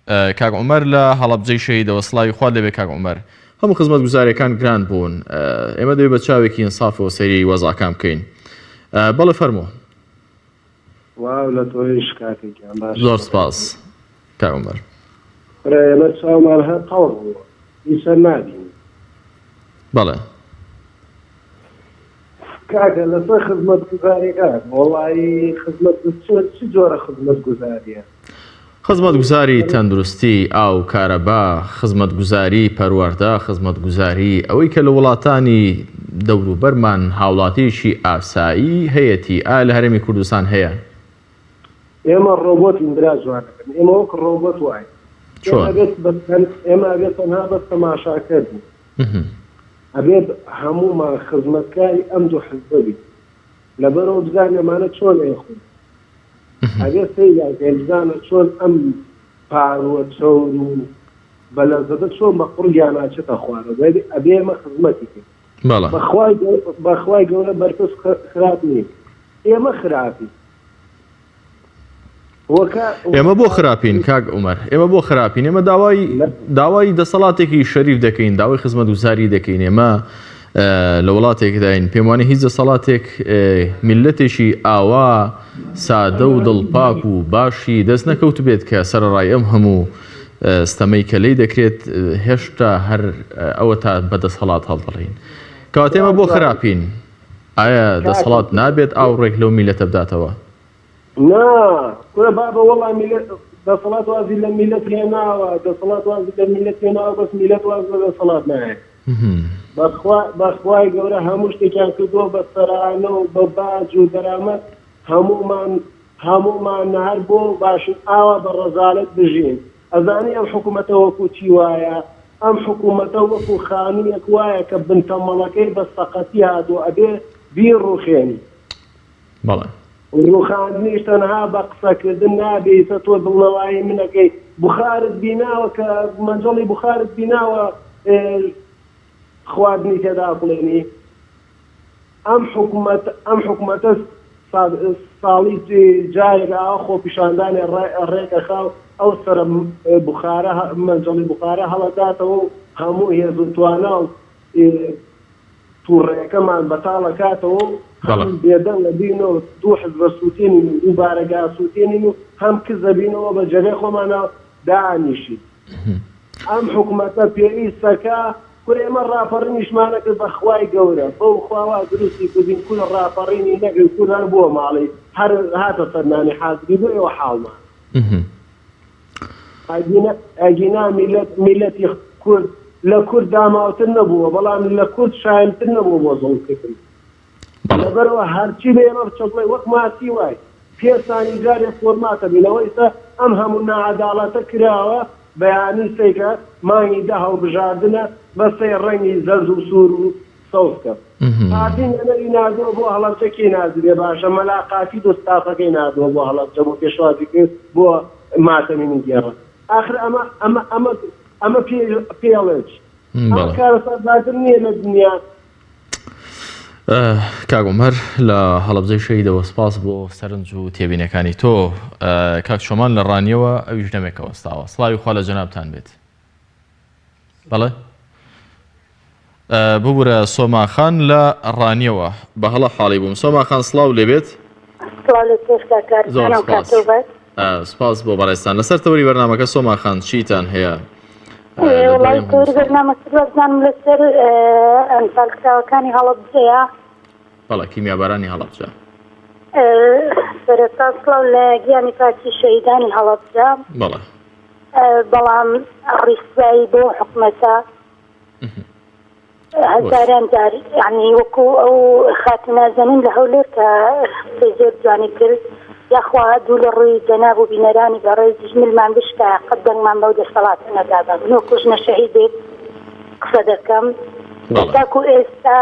کاک عومەر لە هەڵەبجەی شەهیدەوە سڵاوی خوا لەبێ کاک عومەر هەموو خزمەت گوزاریەکان گران بوون ئێمە دەبێت بە چاوێکی ئینسافەوە سەیری وەزاکان بکەین بەڵێ فەرموو
واو لە تۆیش کاتێکیان باش
زۆر سپاس کاک عومەر
ئێمە چاومان هەر قەوڵ بووە ئیسەر نابین
بەڵێ
کاکە لەسەر خزمەت گوزاریەکان وەڵایی خزمەت چ جۆرە خزمەت گوزاریە
خزمەت گوزاری تەندروستی ئاو کارەبا خزمەت گوزاری پەروەردە خزمەت گوزاری ئەوەی کە لە وڵاتانی دەوروبەرمان هاوڵاتیشی ئاسایی هەیەی ئا لە هەرێمی کوردستان هەیە
ئێمە ڕۆبۆت ئیندرا جوانەکەن ئێمە وەک ڕۆبۆت وای ئێمە ئەبێت تەنها بەس تەماشاکەر بوو ئەبێت هەموومان خزمەتکاری ئەم دوو حزبە بیت لەبەرەوە بزان ئەمانە چۆن ئێخون ئەبێت سەیرزانە چۆن ئەم پاروە چۆر و بەلەزەدە چۆن بە قوڕگیان ناچێتە خوارە ئەبێ ئێمە خزمەتی کرد بەخوای گەورە بەرپرس خراپ نیت ئێمە خراپی
ئێمە بۆ خراپین کاک عومەر ئێمە بۆ خراپین ئێمە داوای دەسەڵاتێکی شەریف دەکەین داوای خزمەت گوزاری دەکەین ئێمە لە وڵاتێکداین پێم وانێ هیچ دەسەڵاتێک میلەتێکی ئاوا سادە و دڵپاک و باشی دەست نەکەوت بێت کە سەرڕای ئەم هەموو ستەمەی کە لی دەکرێت هێشتا هەر ئەوە تا بەدەسەڵات هەڵدەڵین کەواتە ئێمە بۆ خراپین ئایا دەسەڵات نابێت ئاوڕێک لەو میلەتە بداتەوە
نا کوڕە بابە وەڵام دەسەڵات وازی لە میلەت هێناوە دەسەڵات وازی لە میلەت هێناوە بەس میلەت واز لە دەسەڵات نایە بەخوای گەورە هەموو شتێکیان کردووە بە سەرانە و بە باج و دەرامەت هەموومان هەر بۆ باشن ئاوا بە ڕەزالەت بژین ئەزانی ئەم حکوومەتە وەکو چی وایە ئەم حکوومەتە وەکو خانوویەک وایە کە بنتەمەڵەکەی بە سەقەتی هاتووە ئەبێ بیر ڕوخێنی
بەڵێ
ڕوخاندنیش تەنها بە قسەکردن نابێتە تۆ دڵنەوایی منەکەی بخارت بیناوە کە مەنجەڵی بخارت بیناوە خواردنی تێدا بڵێنی ئەم حکوومەتە ساڵی جارێکا خۆپیشاندانی ڕێکە خاو ئەو سەر مەنجەڵی بخارە هەڵەداتەوە و هەموو هێزوتوانە و تووڕێەکەمان بەتاڵەکاتەوە بێدەنگ لە بینەوە دوو حزبە سووتێنین و دوو بارەگا سووتێنین و هەم کز دەبینەوە بە جەرەی خۆمانە دانیشی ئەم حکوومەتە پێویستەکە کورە ئێمە ڕاپەڕینیشمانە کرد بە خوای گەورە بەو خواوا دروستی کردین کورە ڕاپەڕینی نەکرد کورە هەر بۆ ماڵی هەر هاتە سەرنانی حازری بۆ ئێوە حاڵمان ئەگینا میلەتی کورد لە کورد داماوتر نەبووە بەڵام لە کورد شایەنتر نەبوو بۆ زۆڵکردن لەبەرەوە هەرچی بە ئێمە بچەڵێ وەک ماسی وای پێستانی جارێک فۆرماتە بینەوەیستا ئەم هەموو نەعەداڵەتە کراوە بەیانی سەیکە مانگی دە هەڵبژاردنە بە سەی ڕەنگی زەرد و سوور و سەوزکە هاتینەی نردووە بۆ هەڵەبجەکەی نردوێ باشە مەلاقاتی دۆستافەکەی نردووە بۆ هەڵەبجە بۆ پێشوازی کرد بۆ ماتەمی من گێڕە آخر ئەمە پێڵێک ئەم کارە سەربازتر نییە لە دنیا.
کاگۆمەر لە هەڵەبجەی شەیدەوە سپاس بۆ سەرنج و تێبینەکانی تۆ. کاک شۆمان لە ڕانیەوە ئەویش دەمێکەوە ستاوە. سڵاوی خوا لە جەنابتان بێت. بەڵێ ببوورە سۆماخان لە ڕانیەوە بە هەڵە حاڵی بووم. سۆماخان سڵاو لێبێت. سپاس بۆ بەڕێستان. لەسەر تەوەری بەرنامەکە سۆماخان چیتان هەیە؟
وڵای تۆر بەرنامەکە بەزانم لەسەر ئەنفالکراوەکانی هەڵەبجەیە.
بەڵێ کیمیابارانی هەڵەبجە.
سەرەتا سڵاو لە گیانی پارتی شەهیدانی هەڵەبجە.
بەڵێ
بەڵام ڕیسایی بۆ حکومەتە هەزاران جار یعنی وەکو ئەو خاتونازەنین لە هەولێر کە زۆر جوانی کرد یاخوا دوو لە ڕووی جەناب و بینەرانی بەڕێزی ژملمان بشکە قەت دەنگمان بەو دەسەڵات نەدابن نۆ کوژنە شەهیدێک قسە دەکەم تاکو ئێستا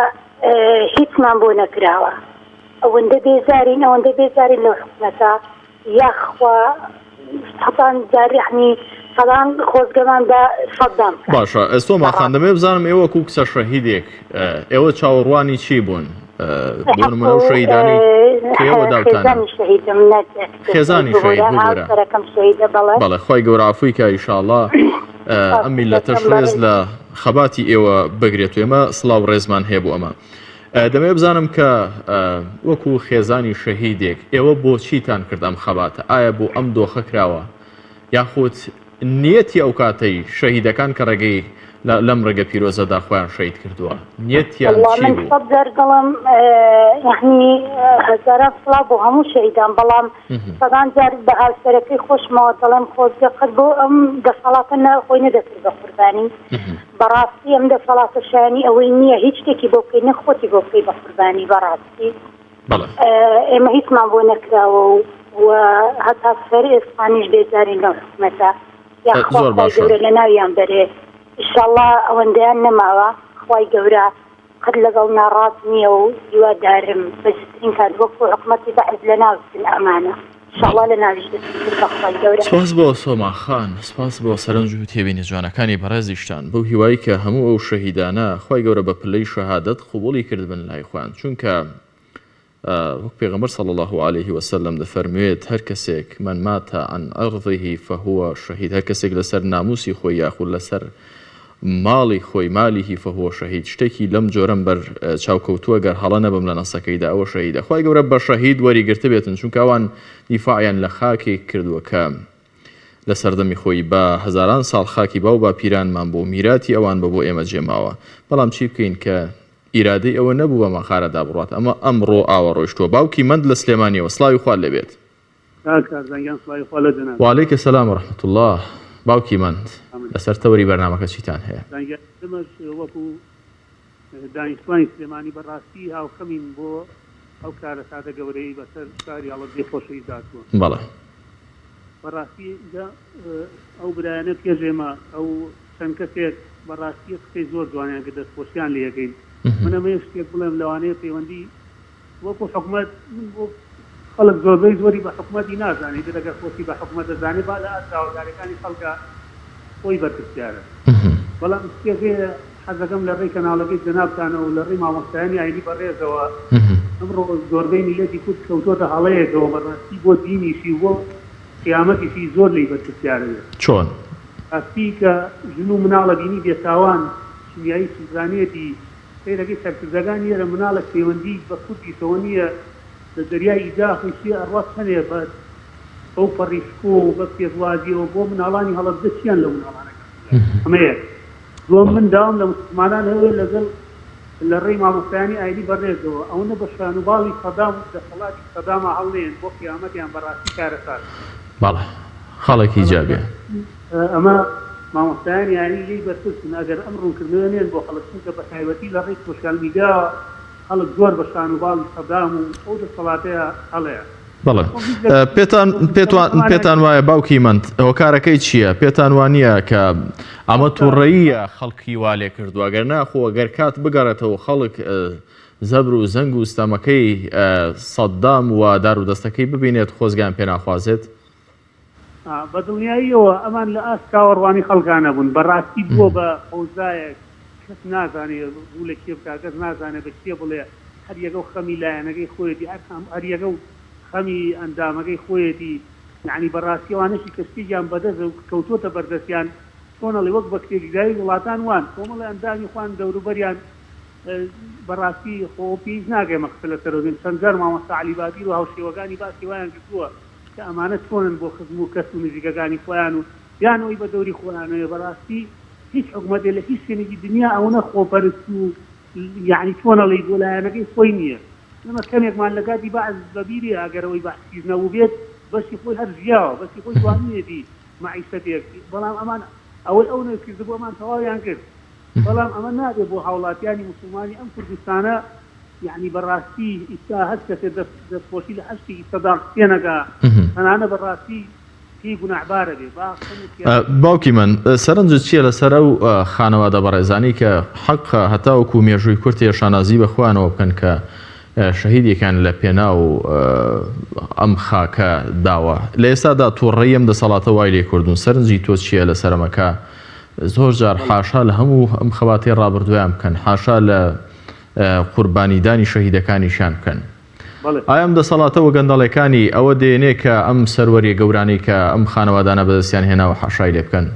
هیچمان بۆ نەکراوە ئەوەندە بێزارین لەو حکومەتە یاخوا حەتان جاری یعنی سەڵان خۆزگەمان بە سەددام.
باشە ئێستۆماخان دەمێ بزانم ئێوە کوو کسە شەهیدێک ئێوە چاوەڕوانی چی بوون؟ بۆ نمونە و شەهیدانی کێوە داوتانە؟ خێزانی شەهید بووبرە. بەڵێ خۆی گەورە عەفوی کە ئینشاءڵڵا ئەم میلەتەش ڕێز لە خەباتی ئێوە بگرێت و ئێمە سڵاو ڕێزمان هەیە بۆ ئەمە. دەمێ بزانم کە وەکو خێزانی شەهیدێک ئێوە بۆ چیتان کرد ئەم خەباتە؟ ئایا بۆ ئەم دۆخە کراوە یاخود نیەتی ئەو کاتەی شەهیدەکان کە ڕێگەی لەم ڕێگە پیرۆزەدا خۆیان شەهید کردووە نیەتیان چی بوو؟
سەد دڵم یعنی هەزاران سڵاو بۆ هەموو شەهیدان بەڵام سەدان جار بە هاوسەرەکەی خۆشمەوە دەڵێم خۆزگە قەت بۆ ئەم دەسەڵاتە خۆی نەدەکرد بە قوربانی بەڕاستی ئەم دەسەڵاتە شایانی ئەوەی نییە هیچ شتێکی بۆ بکەی نەخۆتی بۆ بکەی بە قوربانی بەڕاستی ئێمە هیچمان بۆ نەکراوە و هەتا سەر ئێسپانیش بێزارین لەو حکومەتە یاخوا گەورە لە ناویان بەرێ ئینشاءڵڵا ئەوەندەیان نەماوە خوای گەورە قەت لەگەڵ ناڕاست نییە و هیوادارم بەجسترین کات وەکو حکومەتی بەعز لە ناوچن ئەمانە ئینشاءڵڵا لە ناویش دەستگیر خوای گەورە.
سپاس بۆ سۆماخان سپاس بۆ سەرنج و تێبینی جوانەکانی بەڕێزیشتان بەو هیوایی کە هەموو ئەو شەهیدانە خوای گەورە بە پلەی شەهادەت قبوڵی کردبن لای خۆیان چونکە وەک پێغەمبەر صلی الله عليه وسلم دەفەرموێت هەر کەسێک من ماتە عن عرضه فهو شەهید هەر کەسێک لەسەر ناموسی خۆی یاخود لەسەر ماڵی خۆی مالیهی فهو شەهید شتێکی لەم جۆرەم بەر چاوکەوتووە گەر هەڵە نەبم لە نەسەکەیدا ئەوە شەهیدە خوای گەورە بە شەهید وەریگرتە بێتن چونکە ئەوان دیفاعیان لە خاکێک کردووە کە لە سەردەمی خۆی بە هەزاران ساڵ خاکی باو با پیرانمان بۆ میراتی ئەوان بە بۆ ئێمە جێماوە بەڵام چی بکەین کە ئیرادەی ئەوە نەبوو بە مەخارەدا بڕات ئەمە ئەمڕۆ ئاوە ڕۆیشتووە باوکی مند لە سلێمانیەوە سڵاوی خوارد لەبێت. وعەلەیکە سەلام و ڕەحمەتوڵڵاه باوکی مند لەسەر تەوەری بەرنامەکە چیتان هەیە؟
وەکو دانیشتوانی سلێمانی بەڕاستی هاوخەمین بۆ ئەو کارە سادە گەورەی بەسەر کاری هەڵەبجەی خۆشەوی داتووە.
بەڵێ
بەڕاستی ئەو برایانە پێژێمە ئەو چەند کەسێک بەڕاستی قسەی زۆر جوانیان کە دەستخۆشیان لێ یەکەین من ئەمە شتێک بڵێم لەوانەیە پەیوەندی وەکو حکومەت خەڵک زۆربەی زۆری بە حکومەتی نازانێت دەگەر خۆشی بە حکومەت دەزانێت با لە ئاگادارەکانی خەڵکە خۆی بەرپرسیارە بەڵام شتێک حەزەکەم لە ڕێی کەناڵەکەی جەنابتانە و لە ڕێی مامۆستایانی ئایلی بەڕێزەوە ئەمڕۆ زۆربەی میلەتی کورد کەوتۆتە هەڵەیەکەوە بەڕاستی بۆ دینیشی بۆ قیامەتیشی زۆر لی بەرپرسیارەوێت.
چۆن؟
ئاستی کە ژن و مناڵە دینی بێتاوان شیمیایی سوزانێتی سیرەکەی سەرکردەکانی لە مناڵە پەیوەندی بە کوردیشەوە نییە لە دەریای ئیدا خۆشی ئەڕواز هەنێ بە ئەو پەڕیشکۆ و بە پێشوازیەوە بۆ مناڵانی هەڵەبجە چیان لە مناڵانەکە ئەمەیە زۆر من داوام لە مسلمانان هەوێ لەگەڵ لە ڕێی مامۆستایانی ئایلی بەڕێزەوە ئەوەنە بە شانوباڵی سەدام و دەسەڵاتی سەدامە هەڵنێن بۆ قیامەتیان بەڕاستی کارەسات.
بەڵێ خەڵێکی جابێ
ئەمە مامۆستایانی یانی لی بەرپرسن ئەگەر ئەم ڕوونکردنەوە نێن بۆ خەڵک چونکە بە تایبەتی لە ڕێی سۆشیال میدیا خەڵک زۆر بە شانوباڵی سەدام و ئەو دەسەڵاتەیە هەڵەیە.
بەڵێ پێتان وایە باوکی مند هۆکارەکەی چییە؟ پێتان وانە کە ئەمە تووڕەییە خەڵکی وا لێ کردووە گەر ناخۆ گەر کات بگەڕێتەوە خەڵک زەبر و زەنگ و ستەمەکەی سەددام و دار و دەستەکەی ببینێت خۆزگیان پێ ناخوازێت؟
بە دڵنیاییەوە ئەمان لە ئاسکاوەڕوانی خەڵکانە بوون بەڕاستی بووە بە حوزایەک کەس نازانێت بوو لە کێ بکات کەس نازانێت بە کێ بڵێ هەر یەکە و خەمی لایەنەکەی خۆیەتی هەر یەکە و خەمی ئەندامەکەی خۆیەتی یعنی بەڕاستیەوانشی کەستێکیان بەدەست و کەوتۆتە بەردەستیان چۆنەڵی وەک بە کتێبیداری وڵاتان وان کۆمەڵی ئەندامی خوان دەوروبەریان بەڕاستی خۆ پێیش ناگەی مەقسە لە سەرۆزین چەند جار مامۆستا عەلیبابی و هاوشێوەکانی باسی وایان کردووە کە ئەمانە چۆنن بۆ خزم و کەس و نزیکەکانی خۆیان و یانەوەی بە دەوری خۆیانەوە بەڕاستی هیچ حکومەتێ لە هیچ شوێنێکی دنیا ئەوەنە خۆپەرست و یعنی چۆنەڵی بۆ لایەنەکەی خۆی نییە لەمە کەمێکمان لە کاتی بەعز بەبیری ئەگەرەوەی بەحسیزنەوە بێت بەشی خۆی هەر ژیاوە بەشی خۆی توانێتی مەعیشەتێک بەڵام ئەمان ئەوەی ئەو نەکرد بۆ ئەمان تەواویان کرد بەڵام ئەمە نابێت بۆ هاوڵاتیانی مسلمانی ئەم کوردستانە یعنی بەڕاستی ئیستا هەر کەسێ دەستپۆشی لە هەشتێکی سەداق پێنەگا هەنانە بەڕاستی پێی گوناحبارە بێ
باوکی من سەرنجت چییە لەسەر ئەو خانەوادە بەڕێزانی کە حەق هەتاوەکو مێژووی کورتی شانازی بەخوانەوە بکەن کە شەهیدێکان لە پێناو ئەم خاکە داوە لە ئێستادا تووڕێی ئەم دەسەڵاتە وای لێ کوردون سەرنجی تۆ چییە لە سەرمەکە زۆر جار حاشا لە هەموو ئەم خەباتەی ڕابردویان بکەن حاشا لە قوربانیدانی شەهیدەکانیشان بکەن ئایا ئەم دەسەڵاتە و گەندەڵەکانی ئەوە دێنێ کە ئەم سەروەریە گەورانەی کە ئەم خانەوادانە بەدەستیان هێناوە حاشای لێ بکەن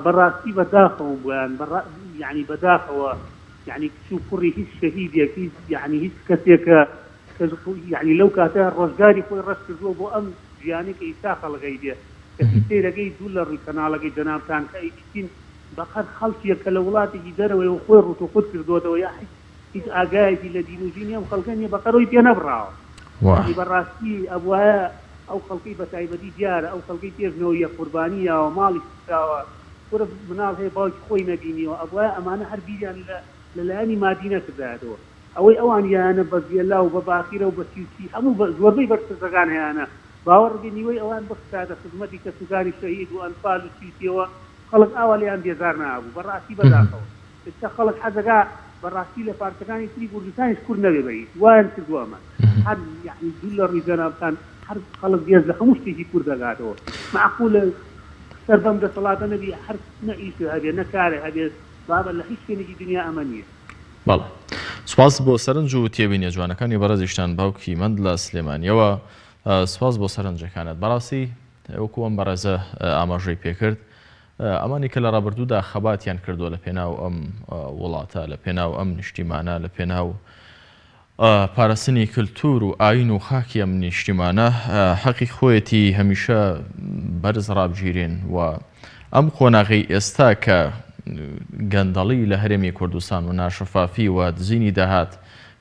بەڕاستی بەداخەوە بوویان یعنی بەداخەوە یعنی کچ و کوڕی هیچ شەهیدێکی یعنی هیچ کەسێکە یعنی لەو کاتە ڕۆژگاری خۆی ڕەش کردووە بۆ ئەم ژیانێکە ئیستا خەڵگەی دێ کەسی سەیرەکەی دوو لە ڕووی کەناڵەکەی جەنابتان کە ئیتین بەقەر خەڵکیەکە لە وڵاتێکی دەرەوەی و خۆی ڕوت و خود کردوێتەوە یا هیچ ئاگایەکی لە دین و ژینی ئەم خەڵکە نیە بەقەرەوەی پێ نەبڕاوە بەڕاستی ئەوایە ئەو خەڵکەی بە تایبەتی دیارە ئەو خەڵکەی پێشنەوە یە قوربانیەوە ماڵی ساوە کورە مناڵ هەیە باوکی خۆی نەبینیەوە ئەوایە ئەمانە هەر بیریان لەلایانی مادی نەکردایەوە ئەوەی ئەوان یانە بە زیێلا و بە باخیرە و بە سیوسی هەموو زۆربەی بەرسەکان هەیەانە باوەڕبێنیوەی ئەوان بخساتە خزمەتی کەسوگاری شەهید و ئەنفال و سیوسیەوە خەڵک ئاوا لێیان بێزار نابوو بەڕاستی بەداخەوە ئێستا خەڵک حەزەکە بەڕاستی لە پارتەکانی تری کوردستانیش کورد نەبێ بەیت وایان کردووەمە هەر یعنی دوو لە ڕووی جەنابتان هەر خەڵک بێز لە هەموو شتێکی کورد دەگاتەوە معقولە سەر بەم دەسەڵاتە نەبی هەر نەئیش هەبێ نەکارێ هەبێت بابە لە هیچ شوێنێکی دنیا ئەمە نییە
بەڵێ سوپاس بۆ سەرنج و تێبینیە جوانەکانی بەڕێزیشتان باوکی مەند لە سلێمانیەوە سوپاس بۆ سەرنجەکانت بەڕاستی وەکو ئەم بەڕێزە ئاماژەی پێکرد ئەمانی کە لە ڕابردوودا خەباتیان کردووە لە پێناو ئەم وڵاتە لە پێناو ئەم نیشتیمانە لە پێناو پاراستنی کللتور و ئاین و خاکی ئەم نیشتیمانە حەقی خۆیەتی هەمیشە بەرز ڕابگیرێن و ئەم قۆناغی ئێستا کە گەندەڵی لە هەرێمی کوردستان و ناشەفافی و دزینی داهات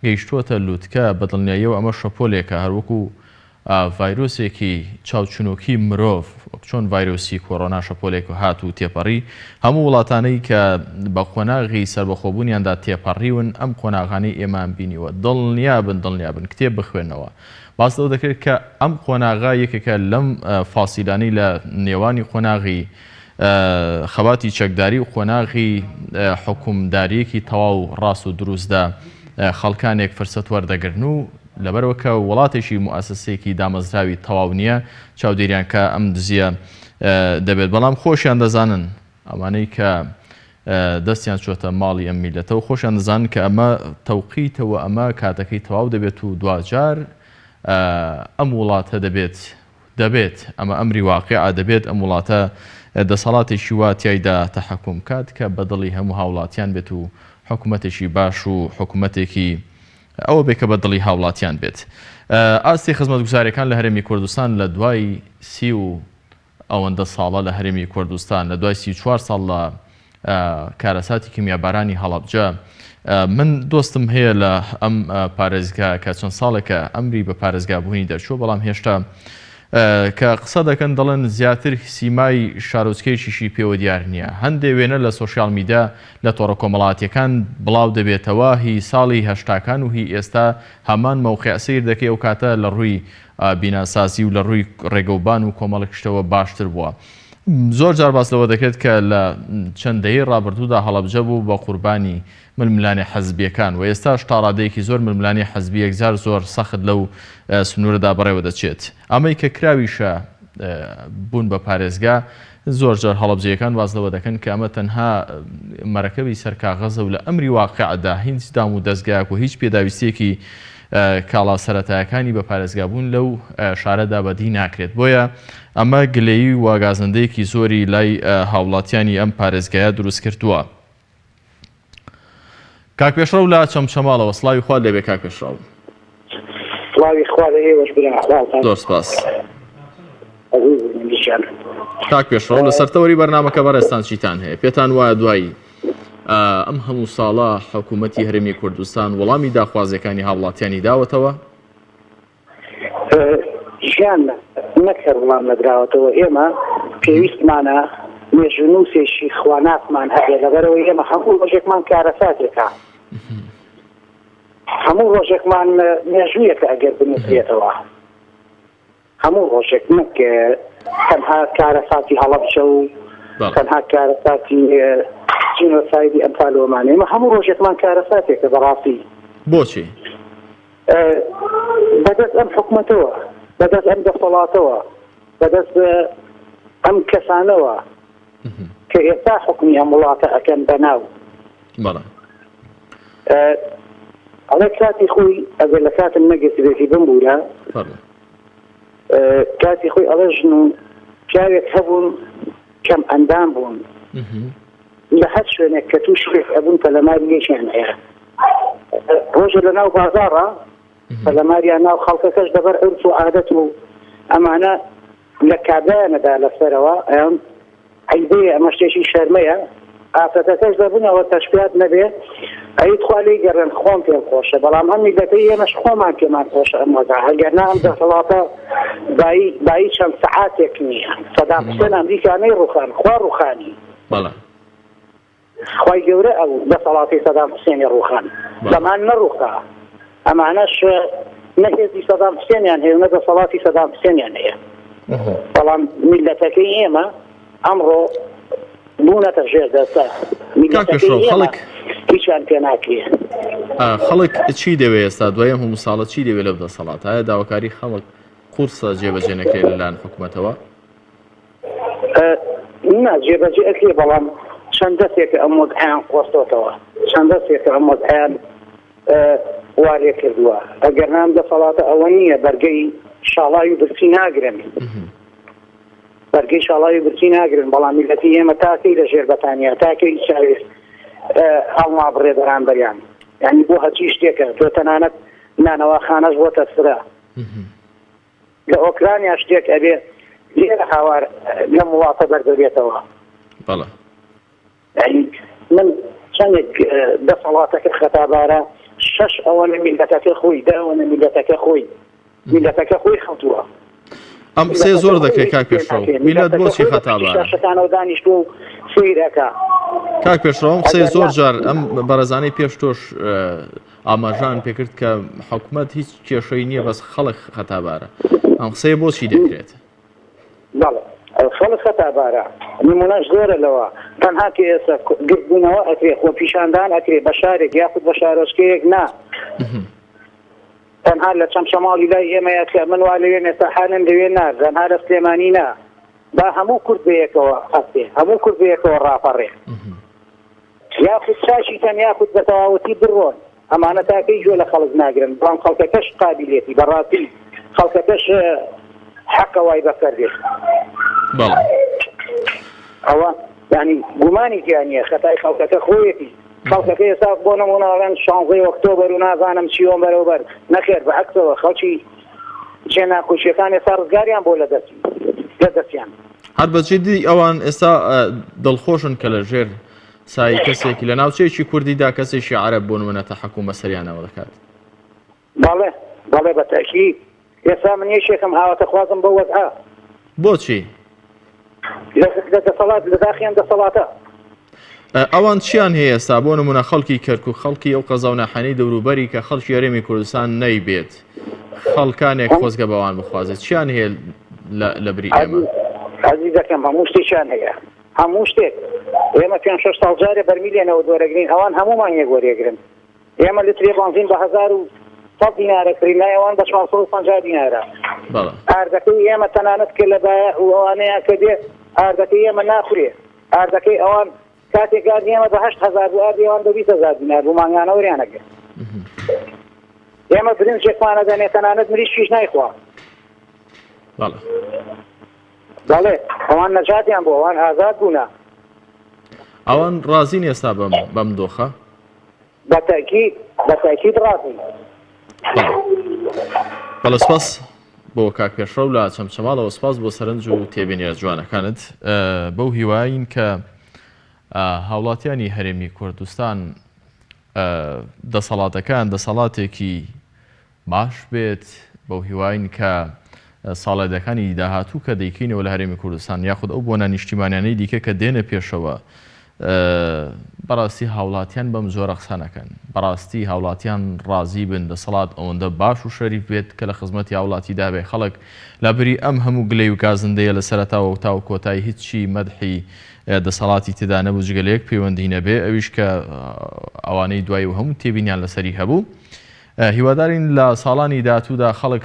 گەیشتووەتە لووتکە بەدڵنیاییەوە ئەمە شەپۆلێکە هەروەکو ڤایرۆسێکی چاوچنۆکی مرۆڤ چۆن ڤایرۆسی کۆڕۆنا شەپۆلێک و هات و تێپەڕی هەموو وڵاتانەی کە بە قۆناغی سربەخۆبوونیاندا تێپەڕیون ئەم قۆناغانەی ئێمان بینیوە دڵنیا بن کتێب بخوێنەوە باس لەو دەکرێت کە ئەم قۆناغا یەکێکە لەم فاسیلانەی لە نێوانی قۆناغی خەباتی چەکداری و قۆناغی حکومداریەکی تەواو ڕاست و دروستدا خەڵکانێک فرسەت وەردەگرن و لەبەرەوە کە وڵاتێکی موئەسسەیەکی دامەزراوی تەواو نییە چاودێریان کە ئەم دزیە دەبێت بەڵام خۆشیان دەزانن ئەوانەی کە دەستیان چۆتە ماڵی ئەم میلەتەوە خۆشیان دەزانن کە ئەمە تەوقیتەوە ئەمە کاتەکەی تەواو دەبێت و دوجار ئەم وڵاتە دەبێت ئەمە ئەمری واقعە دەبێت ئەم وڵاتە دەسەڵاتێکی وا تایدا تەحەکوم کات کە بەدڵی هەموو هاوڵاتیان بێت و حکوومەتێکی باش و حکوومەتێکی ئەوە بێ کە بەدڵی هاوڵاتیان بێت ئاستی خزمەتگوزاریەکان لە هەرێمی کوردستان لە دوای 30 و ئەوەندە ساڵە لە هەرێمی کوردستان لە دوای 34 ساڵ لە کارەساتی کیمیابارانی هەڵەبجە من دۆستم هەیە لە ئەم پارێزگا کە چەند ساڵێکە ئەمری بە پارێزگابوونی دەرچووە بەڵام هێشتا کە قسە دەکەن دەڵێن زیاتر سیمای شارۆچکەیەکیشی پێوە دیار نییە هەندێک وێنە لە سۆشیال میدیا لە تۆڕە کۆمەڵاتیەکان بڵاو دەبێتەوە هی ساڵی هەشتاکان و هی ئێستا هەمان مەوقیع سیر دەکەی ئەو کاتە لە ڕووی بیناسازی و لە ڕووی ڕێگەوبان و کۆمەڵێک شتەوە باشتر بووە زۆر جار باس لەوە دەکرێت کە لە چەندەهەی ڕابردوودا هەڵەبجە بوو بە قوربانی ململانی حەزبیەکان و ئێستاش تا ڕادەیەکی زۆر ململانی حەزبی یەکجار زۆر سەخت لەو سنوورەدا بەڕێوە دەچێت. ئەمەی کە کراویشە بوون بە پارێزگا زۆر جار هەڵەبجەیەکان باز لەوە دەکەن کە ئەمە تەنها مەرەکەبی سەرکاغەزە و لە ئەمری واقعدا هیچ دام و دەستگایەک و هیچ پێداویستێکی کاڵا سەرەتایەکانی بە پارێزگابوون لەو شارەدا بەدی ناکرێت. بۆیە ئەمە گلەیی واگازندەیەکی زۆری لای هاوڵاتیانی ئەم پارێزگایە دروست کردووە. کاک پێشڕەو لە چەمچەماڵەوە سڵاوی خوا لێبێ کاک پێشڕەو.
سڵاوی خوا لە ئێوەش برا.
زۆر سپاس. کاک پێشڕەو لە سەرتەوەری بەرنامەکە بەڕێستان چیتان هەیە؟ پێتان وایە دوایی ئەم هەموو ساڵە حکوومەتی هەرێمی کوردستان وەڵامی داخوازیەکانی هاوڵاتیانی داوەتەوە؟
ژیان نەکرد وڵام نەدراوەتەوە. ئێمە پێویستمانە مێژونووسێکی خواناتمان هەبێ لەبەرەوەی ئێمە هەموو ڕۆژێکمان کارەساتێکە، هەموو ڕۆژێکمان مێژوویەکە ئەگەر بنووسێتەوە، هەموو ڕۆژێک نەک تەنها کارەساتی هەڵەبجە و تەنها کارەساتی جینۆسایدی ئەمثالەوەمان. ئێمە هەموو ڕۆژێکمان کارەساتێکە بەڕاستی.
بۆچی؟
بەدەست ئەم حکوومەتەوە، بەدەست ئەم دەسەڵاتەوە، بەدەست ئەم کەسانەوە کە ئێستا حکومی ئەم وڵاتە ئەکەن بەناو. ئەڵێ کاتی خۆی ئەگەر لە کاتم نەگەسێتی بمبوورە کاتی خۆی ئەڵێ ژن و پیاوێک هەبوون کەم ئەندام بوون لە هەر شوێنێک کە توو شوێک ئەبوون پەلەماری لێشیان هەیە. ڕۆژە لە ناو بازاڕە پەلەماریان ناو خەڵکەکەش دەبەر عورف و عادەت و ئەمانە لە کابرایانەدا لەسەرەوە ئەم عیبەیە، ئەمە شتێکی شەرمەیە. ئافرەتەکەش دەبوونەوە تەشبیهات نەبێ ئەیت خوا لێی گەڕێن خۆم پێم خۆشە، بەڵام هەم میلەتەی ئێمەش خۆمان پێمان خۆشە ئەم وەزا. هەرگەرنا ئەم دەسەڵاتە بایی چەند سەعاتێک نییە. سەدام حوسێن ئەمریکا نەیڕوخان، خوا ڕوخانی. خوای گەورە ئەو دەسەڵاتی سەدام حوسێنی ڕوخان لەمان نەڕوخا. ئەمانەش نەهێزی سەدام حوسێنیان هەیە نە دەسەڵاتی سەدام حوسێنیان هەیە، بەڵام میلەتەکەی ئێمە ئەمڕۆ بوونەتە ژێر دەستا. میلەتەکەی ئێمە هیچیان پێ ناکرێ.
خەڵک چی دەوێت ئێستا دوایەم هەموو ساڵە چی دەوێت لەو دەسەڵات؟ ئایا داواکاری خەڵک قورسە جێبەجێ نەکرێت لەلایەن حکوومەتەوە؟
نا جێبەجێ ئەکرێ، بەڵام چەند دەستێکە ئەم وەزعیان قۆستۆتەوە، چەند دەستێکە ئەم وەزعیان وارێ کردووە. ئەگەر نام دەسەڵاتە ئەوە نییە بەرگەی شاڵای و برسی ناگرن، بەرگەی شاڵای و برسی ناگرن، بەڵام میلەتی ئێمە تاکەی لە ژێربەتانیا تاکەی چاوێت هەڵما بڕێ بەرامبەریان. یعنی بۆ هەچی شتێکە تۆ تەنانەت نانەواخانەش بۆ تەسرە لە ئۆکرانیا شتێک ئەبێ لێرە هاوار لەم وڵاتە بەردەبێتەوە. من چەندێک دەسەڵاتەکە خەتابارە شەش ئەوەنە میلەتەکە خۆی داوەنە میلەتەکە خۆی میلەتەکە خۆی خەوتووە.
ئەم قسەی زۆر دەکەی کاک پێشڕەو، میلەت بۆچی خەتابارە؟
شەشەکانەوە دانیشتووە و سیرەکە.
کاک پێشڕەو ئەم قسەی زۆر جار ئەم بەڕێزانەی پێش تۆش ئاماژان پێکرد کە حکوومەت هیچ کێشەی نییە بەس خەڵک خەتابارە. ئەم قسەی بۆچی دەکرێت؟
خەڵک خەتابارە، نمونەش زۆرە لەوە. تەنها کە ئێستا گرتبوونەوە ئەکرێ، خۆ پیشاندان ئەکرێ بە شارێک یاخود بە شارۆچکەیەک نا. تەنها لە چەمچەماڵی لای ئێمەیە کە من وا لەوێن ئێستا حالم لەوێ نا، تەنها لە سلێمانی نا، با هەموو کورد بەیەکەوە هەستێ، هەموو کورد بەیەکەوە ڕاپەڕێ، یاخود چاشی تەن یاخود بە تەواوەتی بڕۆن. ئەمانە تاکەی جۆ لە خەڵک ناگرن، بەڵام خەڵکەکەش قابلیەتی بەڕاستی خەڵکەکەش حەقە وای بەکەردێت. ئەوە یعنی گومانی تیانە خەتای خەڵکەکە خۆیەتی. خەڵکەکە ئێستا بۆ نمونەڵێن 16 ئۆکتۆبەر و نازانم چیۆم بەرەوبەر نەخێر بەعەکسەوە خەڵکی جێ ناخۆشیەکان ئێستا ڕزگاریان بۆ لە دەستیان.
هەر بەجێدی ئەوان ئێستا دڵخۆشن کە لە ژێر سای کەسێکی لە ناوچەیەکی کوردیدا کەسێکی عەرەب بۆ نمونە تەحەکوم بەسەریانەوە دەکات.
بەڵێ بەتەکید. ئێستا من یەکێکم هاواتە خوازم بە وەزعە.
بۆچی؟
لە دەسەڵات لە داخیان دەسەڵاتە.
ئەوان چیان هەیە ئێستا بۆ نمونە خەڵکی کەرک و خەڵکی ئەو قەزا و ناحەنەی دەوروبەری کە خەڵکی هەرێمی کوردستان نەیبێت خەڵکانێک خۆزگە بەوان بخوازێت، چیان هەیە لە بری ئێمە؟
عزیزەکەم هەموو شتێکیان هەیە هەموو شتێک ئێمە 5-6 ساڵ جارێ بەرمیلێنەوە دۆرەگرین ئەوان هەمومان یەک وەرێگرن ئێمە لترێ بنزین بە 1100 دینارە کڕین ئەوان بە 450 دینارە ئاردەکەی ئێمە تەنانەت کرد لە ئەوانەیە کە دێ ئاردەکەی ئێمە ناخورێ ئاردەکەی ئەوان کاتێک گاردی ئێمە بە 8,000 بوو ئاردی ئەوان بە 20,000 دینار بوو مانگانە وەریانەگرن ئێمە برنجێکمانە دەنێ تەنانەت مریشکیش نایخوا بەڵێ ئەوان نەجاتیان بوو ئەوان ئازاد بوونا
ئەوان ڕازین ئێستا بەم دۆخە
بەتاکید ڕازین
بەڵێ سپاس بۆ کاک پێشڕەو لە چەمچەماڵەوە سپاس بۆ سەرنج و تێبینیە جوانەکانت بەو هیواین کە هاوڵاتیانی هەرێمی کوردستان دەسەڵاتەکان دەسەڵاتێکی باش بێت بەو هیواین کە ساڵێدەکانی داهاتوو کە دەیکەینەوە لە هەرێمی کوردستان یاخود ئەو بۆنە نیشتیمانیانەی دیکە کە دێنە پێشەوە بەڕاستی هاوڵاتیان بەم زۆرە قسە نەکەن بەڕاستی هاوڵاتیان ڕازی بن دەسەڵات ئەوەندە باش و شەریف بێت کە لە خزمەتی هاوڵاتی دابێ خەڵک لەبری ئەم هەموو گلەی و گازندەیە لە سەرەتاوە و تاو کۆتایی هیچی مەدحی دەسەڵاتی تێدا نەبوو جگەلەیەک پەیوەندی نەبێ ئەویش کە ئەوانەی دوای و هەموو تێبینیان لەسەری هەبوو هیوادارین لە ساڵانی داهاتوودا خەڵک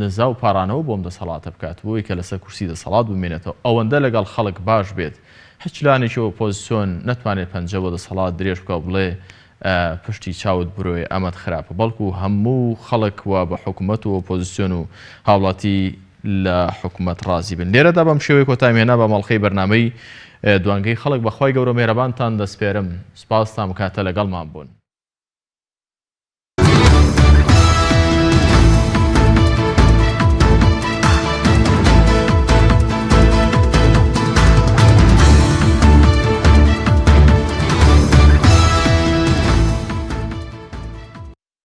نزا و پارانەوە بۆم دەسەڵاتە بکات بۆی کە لەسەر کورسی دەسەڵات بمێنێتەوە ئەوەندە لەگەڵ خەڵک باش بێت هیچ لانێکی ئۆپۆزیسیۆن نەتوانێت پەنجە بۆ دەسەڵات درێژ بکە بڵێ پشتی چاوت بڕۆی ئەمەت خراپە بەڵکو هەموو خەڵک وە بە حکوومەت و ئۆپۆزیسیۆن و هاوڵاتی لە حکوومەت ڕازی بن لێرەدا بەم شێوەی کۆتایمێنا بە مەڵخەی بەرنامەی دوانگەی خەڵک بەخوای گەورە مێرەبانتان دەسپێرم سپاستان کاتە لەگەڵمان بوون